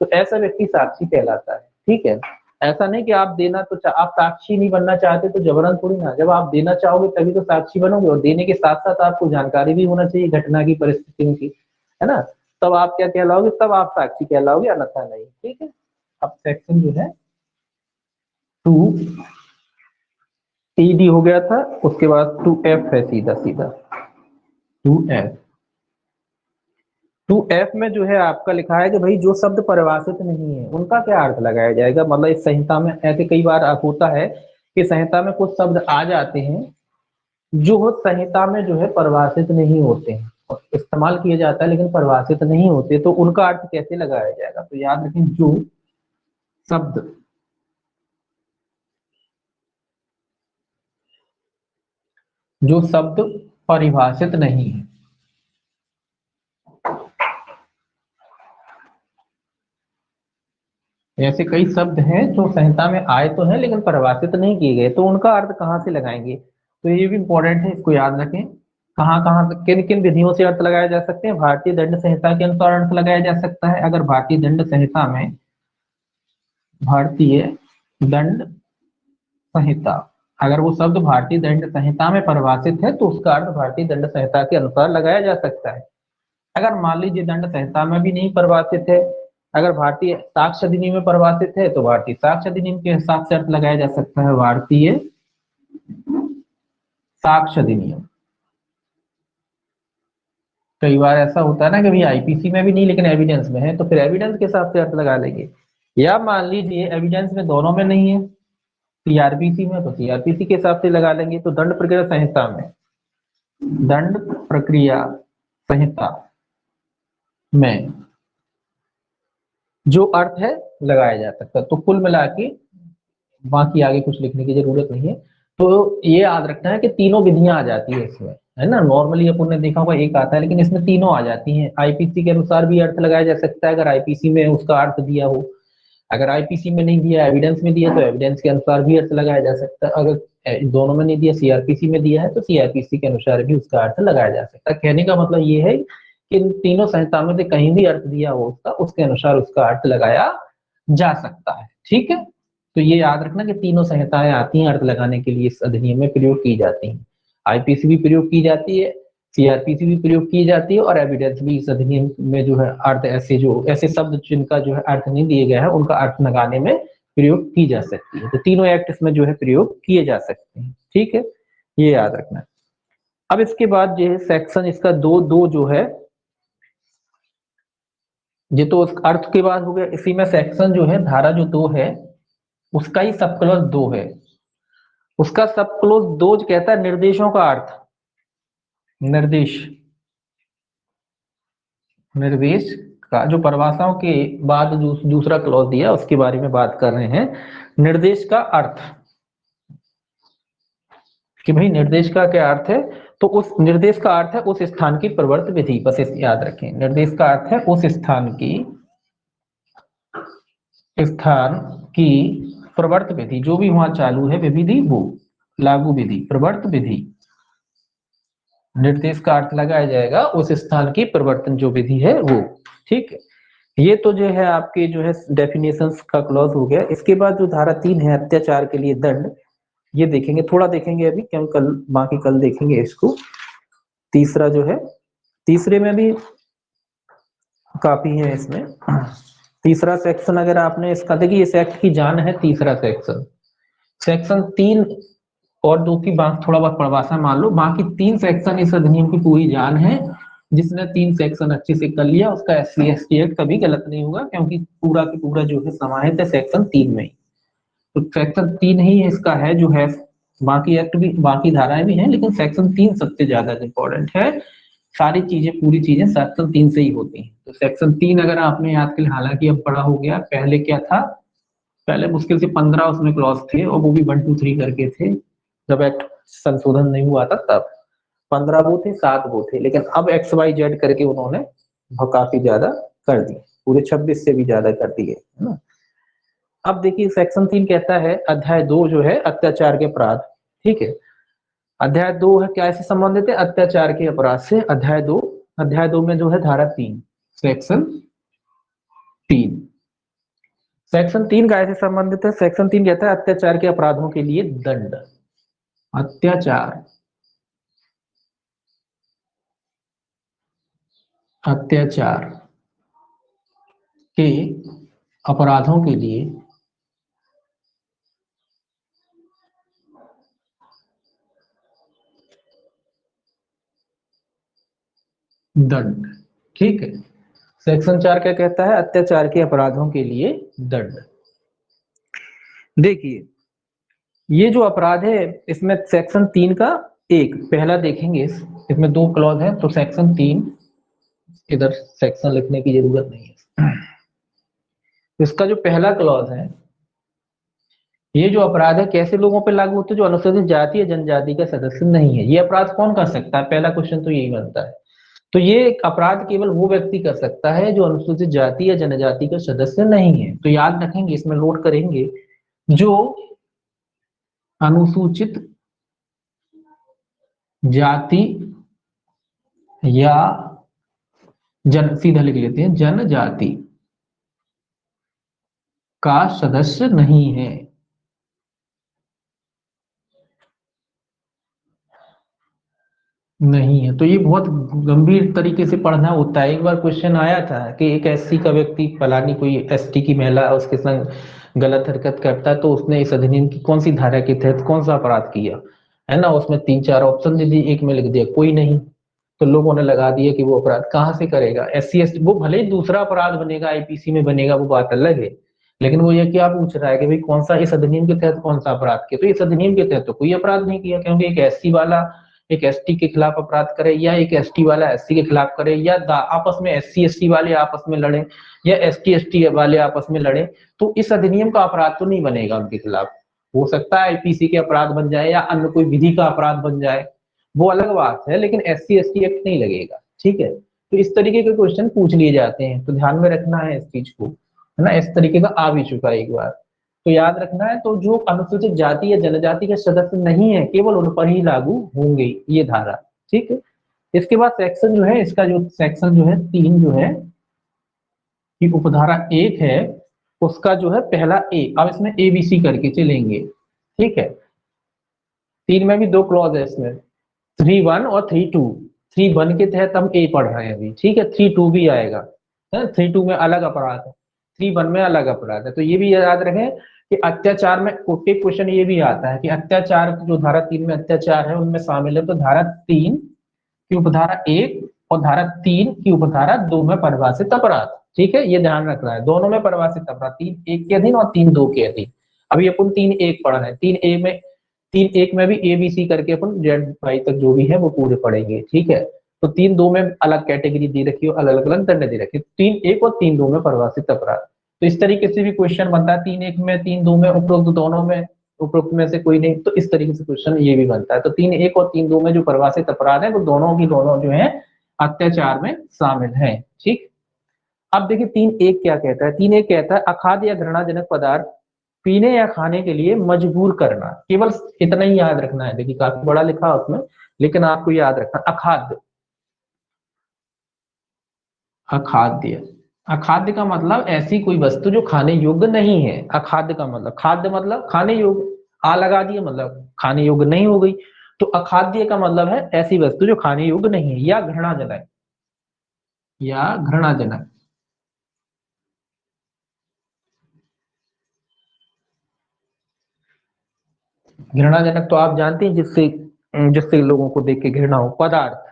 Speaker 1: तो ऐसा व्यक्ति साक्षी कहलाता है। ठीक है, ऐसा नहीं कि आप देना तो आप साक्षी नहीं बनना चाहते तो जबरन थोड़ी ना, जब आप देना चाहोगे तभी तो साक्षी बनोगे, और देने के साथ साथ आपको जानकारी भी होना चाहिए घटना की, परिस्थितियों की, है ना, तब आप क्या कहलाओगे? तब आप साक्षी कहलाओगे, अन्यथा नहीं। ठीक है, अब सेक्शन जो है 2 हो गया था, उसके बाद 2F है, सीधा सीधा 2F। 2F में जो है आपका लिखा है कि भाई जो शब्द परिभाषित नहीं है उनका क्या अर्थ लगाया जाएगा। मतलब इस संहिता में ऐसे कई बार होता है कि संहिता में कुछ शब्द आ जाते हैं जो संहिता में जो है परिभाषित नहीं होते हैं, और इस्तेमाल किया जाता है लेकिन परिभाषित नहीं होते, तो उनका अर्थ कैसे लगाया जाएगा? तो याद रखें, जो शब्द परिभाषित नहीं है, ऐसे कई शब्द हैं जो संहिता में आए तो हैं लेकिन परिभाषित नहीं किए गए, तो उनका अर्थ कहाँ से लगाएंगे? तो ये भी इंपॉर्टेंट है, इसको याद रखें। कहाँ कहाँ से, किन किन विधियों से अर्थ लगाए जा सकते हैं? भारतीय दंड संहिता के अनुसार अर्थ लगाया जा सकता है। अगर भारतीय दंड संहिता में, भारतीय दंड संहिता, अगर वो शब्द भारतीय दंड संहिता में परिभाषित है तो उसका अर्थ भारतीय दंड संहिता के अनुसार लगाया जा सकता है। अगर मान लीजिए दंड संहिता में भी नहीं परिभाषित है, अगर भारतीय साक्ष्य अधिनियम में परिभाषित है तो भारतीय साक्ष्य अधिनियम के हिसाब से अर्थ लगाया जा सकता है, भारतीय साक्ष्य अधिनियम। कई बार ऐसा होता है ना कि भाई आईपीसी में भी नहीं लेकिन एविडेंस में है, तो फिर एविडेंस के हिसाब से अर्थ लगा लेंगे। या मान लीजिए एविडेंस में दोनों में नहीं है, सीआरपीसी में, तो सीआरपीसी के हिसाब से लगा लेंगे। तो दंड प्रक्रिया संहिता में, दंड प्रक्रिया संहिता में जो अर्थ है लगाया जा सकता है। तो कुल मिला के बाकी आगे कुछ लिखने की जरूरत नहीं है। तो ये याद रखना है कि तीनों विधियां आ जाती है इसमें, है ना। नॉर्मली अपन ने देखा होगा एक आता है, लेकिन इसमें तीनों आ जाती हैं। आईपीसी के अनुसार भी अर्थ लगाया जा सकता है अगर आईपीसी में उसका अर्थ दिया हो, अगर आईपीसी में नहीं दिया, एविडेंस में दिया, तो एविडेंस के अनुसार भी अर्थ लगाया जा सकता है। अगर दोनों में नहीं दिया, सीआरपीसी में दिया है, तो सीआरपीसी के अनुसार भी उसका अर्थ लगाया जा सकता है। कहने का मतलब ये है कि इन तीनों संहिता में से कहीं भी अर्थ दिया हो उसका, उसके अनुसार उसका अर्थ लगाया जा सकता है। ठीक है, तो ये याद रखना कि तीनों संहिताएं आती हैं अर्थ लगाने के लिए, इस अधिनियम में प्रयोग की जाती हैं। आईपीसी भी प्रयोग की जाती है, सीआरपीसी भी प्रयोग की जाती है, और एविडेंस भी इस अधिनियम में जो है अर्थ, ऐसे शब्द जिनका जो है अर्थ नहीं दिए गया है उनका अर्थ लगाने में प्रयोग की जा सकती है। तो तीनों एक्ट इसमें जो है प्रयोग किए जा सकते हैं। ठीक है, ये याद रखना है। अब इसके बाद जो है सेक्शन इसका दो दो जो है, ये तो उस अर्थ के बाद हो गया। इसी में सेक्शन जो है, धारा जो 2 है उसका ही सब क्लॉज 2 है। उसका सब क्लोज 2 कहता है निर्देशों का अर्थ, निर्देश, निर्देश का जो परिभाषाओं के बाद जो दूसरा क्लॉज दिया उसके बारे में बात कर रहे हैं। निर्देश का अर्थ, कि भाई निर्देश का क्या अर्थ है, तो उस निर्देश का अर्थ है उस स्थान की प्रवर्त विधि। बस इसे याद रखें, निर्देश का अर्थ है उस स्थान की प्रवर्त विधि, जो भी वहां चालू है विधि, वो लागू विधि, प्रवर्त विधि। निर्देश का अर्थ लगाया जाएगा उस स्थान की प्रवर्तन जो विधि है वो। ठीक है, ये तो जो है आपके जो है डेफिनेशंस का क्लॉज हो गया। इसके बाद जो धारा 3 है, अत्याचार के लिए दंड, ये देखेंगे, थोड़ा देखेंगे अभी, क्यों कल, बाकी कल देखेंगे इसको। तीसरा जो है, तीसरे में भी काफी है इसमें। तीसरा सेक्शन अगर आपने इसका, देखिए इस एक्ट की जान है तीसरा सेक्शन, सेक्शन 3 और 2 की बात थोड़ा बहुत परिभाषा मान लो, बाकी 3 सेक्शन इस अधिनियम की पूरी जान है। जिसने 3 सेक्शन अच्छे से कर लिया उसका SC ST एक्ट कभी गलत नहीं होगा, क्योंकि पूरा की पूरा जो है समाहित है सेक्शन 3 में ही। तो सेक्शन 3 ही इसका है जो है, बाकी एक्ट भी, बाकी धाराएं भी हैं, लेकिन सेक्शन 3 सबसे ज्यादा इंपॉर्टेंट है। सारी चीजें, पूरी चीजें सेक्शन 3 से ही होती हैं। तो सेक्शन 3 अगर आपने याद कर, हालांकि अब पढ़ा हो गया, पहले क्या था, पहले मुश्किल से 15 उसमें क्लॉज थे और वो भी 1 2 3 करके थे, जब एक्ट संशोधन नहीं हुआ था तब 15 वो थे, 7 वो थे, लेकिन अब XYZ करके उन्होंने काफी ज्यादा कर दिए, पूरे 26 से भी ज्यादा कर दिए, है ना। अब देखिए सेक्शन 3 कहता है अध्याय 2 जो है अत्याचार के अपराध, ठीक है। अध्याय 2 है क्या से संबंधित है, अत्याचार के अपराध से। अध्याय 2 में जो है धारा 3, सेक्शन 3, सेक्शन 3 काय से संबंधित है, सेक्शन 3 कहता है अत्याचार के अपराधों के लिए दंड। अत्याचार अत्याचार के अपराधों के लिए दंड, ठीक है। सेक्शन 4 क्या कहता है, अत्याचार के अपराधों के लिए दंड। देखिए ये जो अपराध है इसमें सेक्शन 3 का एक पहला देखेंगे, इसमें 2 क्लॉज हैं, तो सेक्शन 3 इधर सेक्शन लिखने की जरूरत नहीं है। इसका जो पहला क्लॉज है, ये जो अपराध है कैसे लोगों पे लागू होते हैं, जो अनुसूचित जाति या जनजाति का सदस्य नहीं है। ये अपराध कौन कर सकता है, पहला क्वेश्चन तो यही बनता है। तो ये अपराध केवल वो व्यक्ति कर सकता है जो अनुसूचित जाति या जनजाति का सदस्य नहीं है। तो याद रखेंगे, इसमें नोट करेंगे, जो अनुसूचित जाति या सीधा लिख लेते हैं, जनजाति का सदस्य नहीं है। नहीं है तो ये बहुत गंभीर तरीके से पढ़ना होता है। एक बार क्वेश्चन आया था कि एक एससी का व्यक्ति फलानी कोई एसटी की महिला उसके संग गलत हरकत करता है, तो उसने इस अधिनियम की कौन सी धारा के तहत कौन सा अपराध किया, है ना। उसमें 3 4 ऑप्शन दे दिए, एक में लिख दिया कोई नहीं, तो लोगों ने लगा दिया कि वो अपराध कहाँ से करेगा, एससी एसटी। वो भले ही दूसरा अपराध बनेगा, आईपीसी में बनेगा, वो बात अलग है, लेकिन वो ये क्या पूछ रहा है कि भाई कौन सा इस अधिनियम के तहत कौन सा अपराध किया। तो इस अधिनियम के तहत तो कोई अपराध नहीं किया, क्योंकि एक एससी वाला एक एसटी के खिलाफ अपराध करे, या एक एसटी वाला एससी के खिलाफ करे, या आपस में एससी एसटी वाले आपस में लड़े, या एसटी एसटी वाले आपस में लड़े, तो इस अधिनियम का अपराध तो नहीं बनेगा उनके खिलाफ। हो सकता है आईपीसी के अपराध बन जाए या अन्य कोई विधि का अपराध बन जाए, वो अलग बात है, लेकिन एससी एसटी एक्ट नहीं लगेगा, ठीक है। तो इस तरीके के क्वेश्चन पूछ लिए जाते हैं, तो ध्यान में रखना है इस चीज को, है ना। इस तरीके का आ भी चुका है एक बार, तो याद रखना है। तो जो अनुसूचित जाति या जनजाति के सदस्य नहीं है केवल उन पर ही लागू होंगे ये धारा, ठीक है। इसके बाद सेक्शन जो है, इसका जो सेक्शन जो है 3 जो है कि उपधारा 1 है, उसका जो है पहला ए, अब इसमें एबीसी करके चलेंगे, ठीक है। 3 में भी 2 क्लॉज है इसमें, 3(1) और 3(2). 3(1) के तहत हम ए पढ़ रहे हैं अभी, ठीक है। 3(2) भी आएगा, 3(2) में अलग अपराध है, 3(1) में अलग अपराध है। तो ये भी याद रखें कि अत्याचार में एक क्वेश्चन ये भी आता है कि अत्याचार जो धारा 3 में अत्याचार है उनमें शामिल है, तो धारा 3 की उपधारा 1 और धारा 3 की उपधारा 2 में परिभाषित अपराध, ठीक है। ये ध्यान रखना है, दोनों में परिभाषित अपराध, 3(1) के अधीन और 3(2) के अधीन। अभी अपन 3(1) पढ़ रहे हैं, 3(1) में भी ए बी सी करके अपन जेड वाई तक जो भी है वो पूरे पढ़ेंगे, ठीक है। तो 3(2) में अलग कैटेगरी दी रखी है, अलग अलग दंड दे रखी है, 3(1) और 3(2) में परिभाषित अपराध। तो इस तरीके से भी क्वेश्चन बनता है, 3(1) में 3(2) में उपरोक्त दोनों में, उपरोक्त में से कोई नहीं, तो इस तरीके से क्वेश्चन ये भी बनता है। तो 3(1) और 3(2) में जो परिभाषित अपराध है वो दोनों की दोनों जो है अत्याचार में शामिल है, ठीक। अब देखिए 3(1) क्या कहता है, 3(1) कहता है अखाद्य या घृणाजनक पदार्थ पीने या खाने के लिए मजबूर करना। केवल इतना ही याद रखना है, देखिए काफी बड़ा लिखा है उसमें, लेकिन आपको याद रखना अखाद्य। अखाद्य, अखाद्य का मतलब ऐसी कोई वस्तु जो खाने योग्य नहीं है। अखाद्य का मतलब, खाद्य मतलब खाने योग्य, आ लगा दिया मतलब खाने योग्य नहीं हो गई। तो अखाद्य का मतलब है ऐसी वस्तु जो खाने योग्य नहीं है, या घृणाजनक, या घृणाजनक। घृणाजनक तो आप जानते हैं, जिससे जिससे लोगों को देख के घृणा हो, पदार्थ।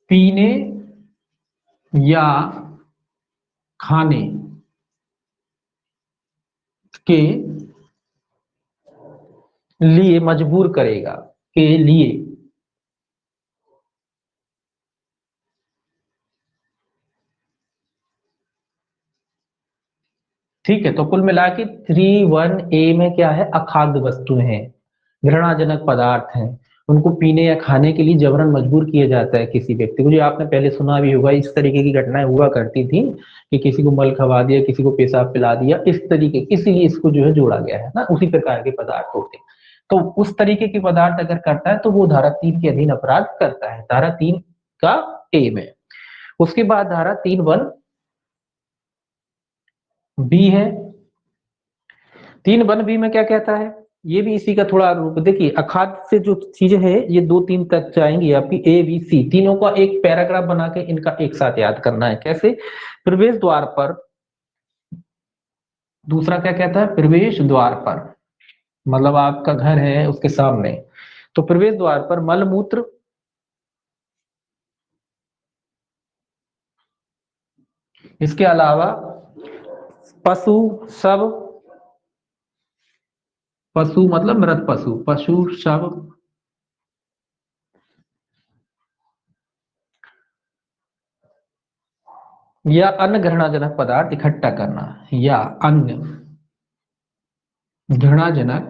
Speaker 1: पीने या खाने के लिए मजबूर करेगा, के लिए। ठीक है, तो कुल मिला के 3(1)A में क्या है, अखाद्य वस्तुएं हैं, घृणाजनक पदार्थ हैं, उनको पीने या खाने के लिए जबरन मजबूर किया जाता है किसी व्यक्ति को। जो आपने पहले सुना भी होगा, इस तरीके की घटनाएं हुआ करती थी कि किसी को मल खवा दिया, किसी को पेशाब पिला दिया, इस तरीके, इसीलिए इसको जो है जोड़ा गया है ना, उसी प्रकार के पदार्थ होते हैं। तो उस तरीके के पदार्थ अगर करता है तो वो धारा 3 के अधीन अपराध करता है, धारा 3 का ए में। उसके बाद धारा 3(1)B है। 3(1)B में क्या कहता है, ये भी इसी का थोड़ा रूप देखिए, अखाद्य से जो चीजें है ये 2-3 तक जाएंगी आपकी, A B C तीनों का एक पैराग्राफ बना के इनका एक साथ याद करना है। कैसे, प्रवेश द्वार पर, दूसरा क्या कहता है, प्रवेश द्वार पर, मतलब आपका घर है उसके सामने, तो प्रवेश द्वार पर मल मूत्र, इसके अलावा पशु सब, पशु मतलब मृत पशु, पशु शव, या अन्य घृणाजनक पदार्थ इकट्ठा करना, या अन्य घृणाजनक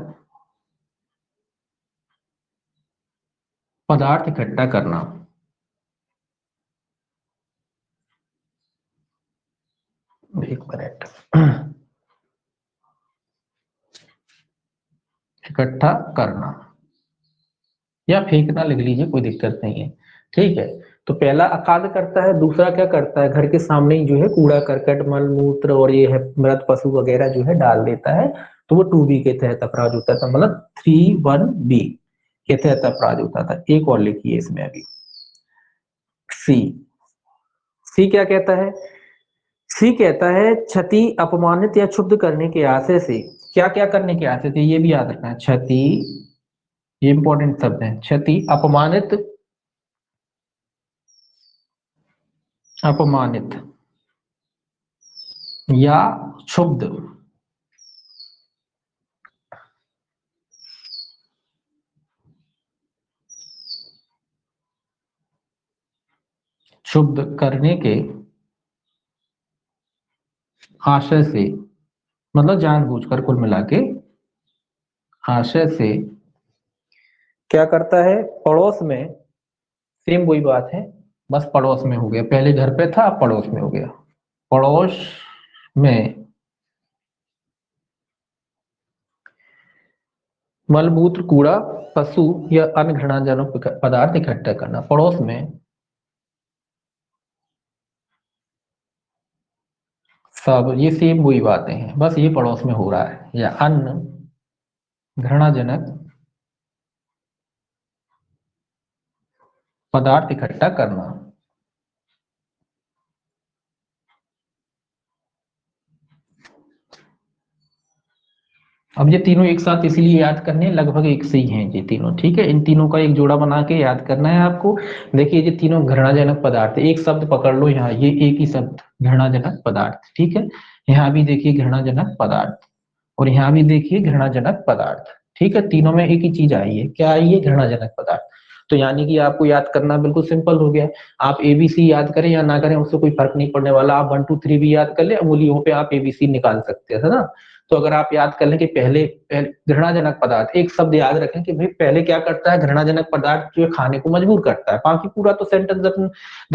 Speaker 1: पदार्थ इकट्ठा करना। एक मिनट, इकट्ठा करना या फेंकना लिख लीजिए, कोई दिक्कत नहीं है। ठीक है, तो पहला अखाद्य करता है, दूसरा क्या करता है, घर के सामने ही जो है कूड़ा करकट मल मूत्र और ये है मृत पशु वगैरह जो है डाल देता है, तो वो 2B के तहत अपराध होता था, मतलब 3(1)B के तहत अपराध होता था। एक और लिखिए इसमें अभी, सी, सी क्या कहता है, सी कहता है क्षति अपमानित या क्षुब्ध करने के आशय से, क्या क्या करने के आशय से ये भी याद रखना है, क्षति, ये इंपॉर्टेंट शब्द है, क्षति अपमानित, अपमानित या क्षुब्ध, क्षुब्ध करने के आशय से, मतलब जानबूझकर, कुल मिला के आशय से क्या करता है, पड़ोस में, सेम वही बात है, बस पड़ोस में हो गया, पहले घर पे था अब पड़ोस में हो गया, पड़ोस में मलमूत्र कूड़ा पशु या अन्य घृणाजनक पदार्थ इकट्ठा करना, पड़ोस में सब, ये सेम वही बातें हैं, बस ये पड़ोस में हो रहा है, या अन्य घृणाजनक पदार्थ इकट्ठा करना। अब ये तीनों एक साथ इसीलिए याद करने हैं, लगभग एक से ही हैं ये तीनों, ठीक है, इन तीनों का एक जोड़ा बना के याद करना है आपको। देखिए ये तीनों घृणाजनक पदार्थ, एक शब्द पकड़ लो यहाँ, ये एक ही शब्द घृणाजनक पदार्थ, ठीक है, यहाँ भी देखिए घृणाजनक पदार्थ, और यहाँ भी देखिए घृणाजनक पदार्थ, ठीक है, तीनों में एक ही चीज आई है, क्या आई है, घृणाजनक पदार्थ। तो यानी कि आपको याद करना बिल्कुल सिंपल हो गया, आप ABC याद करें या ना करें उससे कोई फर्क नहीं पड़ने वाला, आप 1 2 3 भी याद कर ले, उंगलियों पे आप ABC निकाल सकते हैं, है ना। तो अगर आप याद कर लें कि पहले घृणाजनक पदार्थ, एक शब्द याद रखें कि भाई पहले क्या करता है, घृणाजनक पदार्थ जो है खाने को मजबूर करता है, बाकी पूरा तो सेंटेंस अपन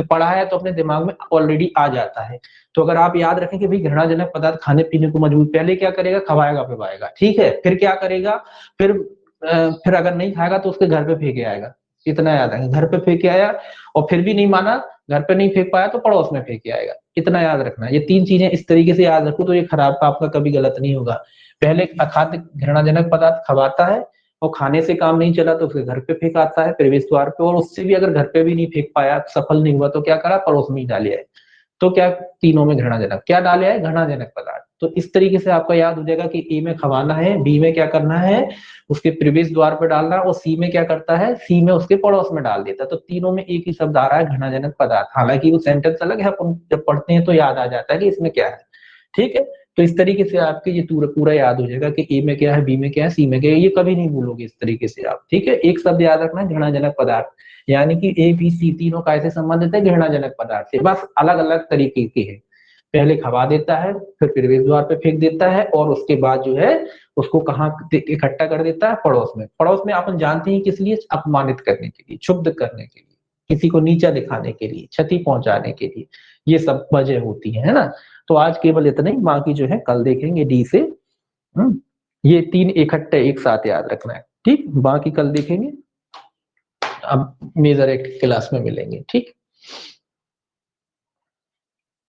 Speaker 1: पढ़ा है तो अपने दिमाग में ऑलरेडी आ जाता है। तो अगर आप याद रखें कि भाई घृणाजनक पदार्थ खाने पीने को मजबूर, पहले क्या करेगा, खवाएगा पिवाएगा, ठीक है, फिर क्या करेगा, फिर फिर अगर नहीं खाएगा तो उसके घर पे फेंके आएगा, इतना याद है, घर पे फेंके आया और फिर भी नहीं माना, घर पे नहीं फेंक पाया तो पड़ोस में फेंके आएगा, इतना याद रखना है। ये तीन चीजें इस तरीके से याद रखो तो ये खराब आपका कभी गलत नहीं होगा। पहले अखाद्य घृणाजनक पदार्थ खवाता है और खाने से काम नहीं चला तो उसके घर पे फेंकाता है, प्रवेश द्वार पे, और उससे भी अगर घर पे भी नहीं फेंक पाया, सफल नहीं हुआ, तो क्या करा, पड़ोस में ही डाले है। तो क्या, तीनों में घृणाजनक क्या डाले है, घृणाजनक पदार्थ। तो इस तरीके से आपका याद हो जाएगा कि ए में खवाना है, बी में क्या करना है, उसके प्रवेश द्वार पर डालना, और सी में क्या करता है, सी में उसके पड़ोस में डाल देता है। तो तीनों में एक ही शब्द आ रहा है, घृणाजनक पदार्थ, हालांकि वो सेंटेंस अलग है, अपन जब पढ़ते हैं तो याद आ जाता है कि इसमें क्या है, ठीक है। तो इस तरीके से आपके ये पूरा पूरा याद हो जाएगा कि ए में क्या है, बी में क्या है, सी में क्या है, ये कभी नहीं भूलोगे इस तरीके से आप, ठीक है। एक शब्द याद रखना है, घृणाजनक पदार्थ, यानी कि ABC तीनों कैसे संबंधित है, घृणाजनक पदार्थ से, बस अलग अलग तरीके के हैं। पहले खवा देता है, फिर प्रवेश द्वार पे फेंक देता है, और उसके बाद जो है उसको कहाँ इकट्ठा कर देता है, पड़ोस में। पड़ोस में अपन जानते हैं किस लिए, अपमानित करने के लिए, क्षुब्ध करने के लिए, किसी को नीचा दिखाने के लिए, क्षति पहुंचाने के लिए, ये सब वजह होती है ना। तो आज केवल इतना ही, बाकी जो है कल देखेंगे डी से। ये 3 इकट्ठे एक साथ याद रखना है, ठीक। बाकी कल देखेंगे, अब मेजर एक्ट क्लास में मिलेंगे, ठीक।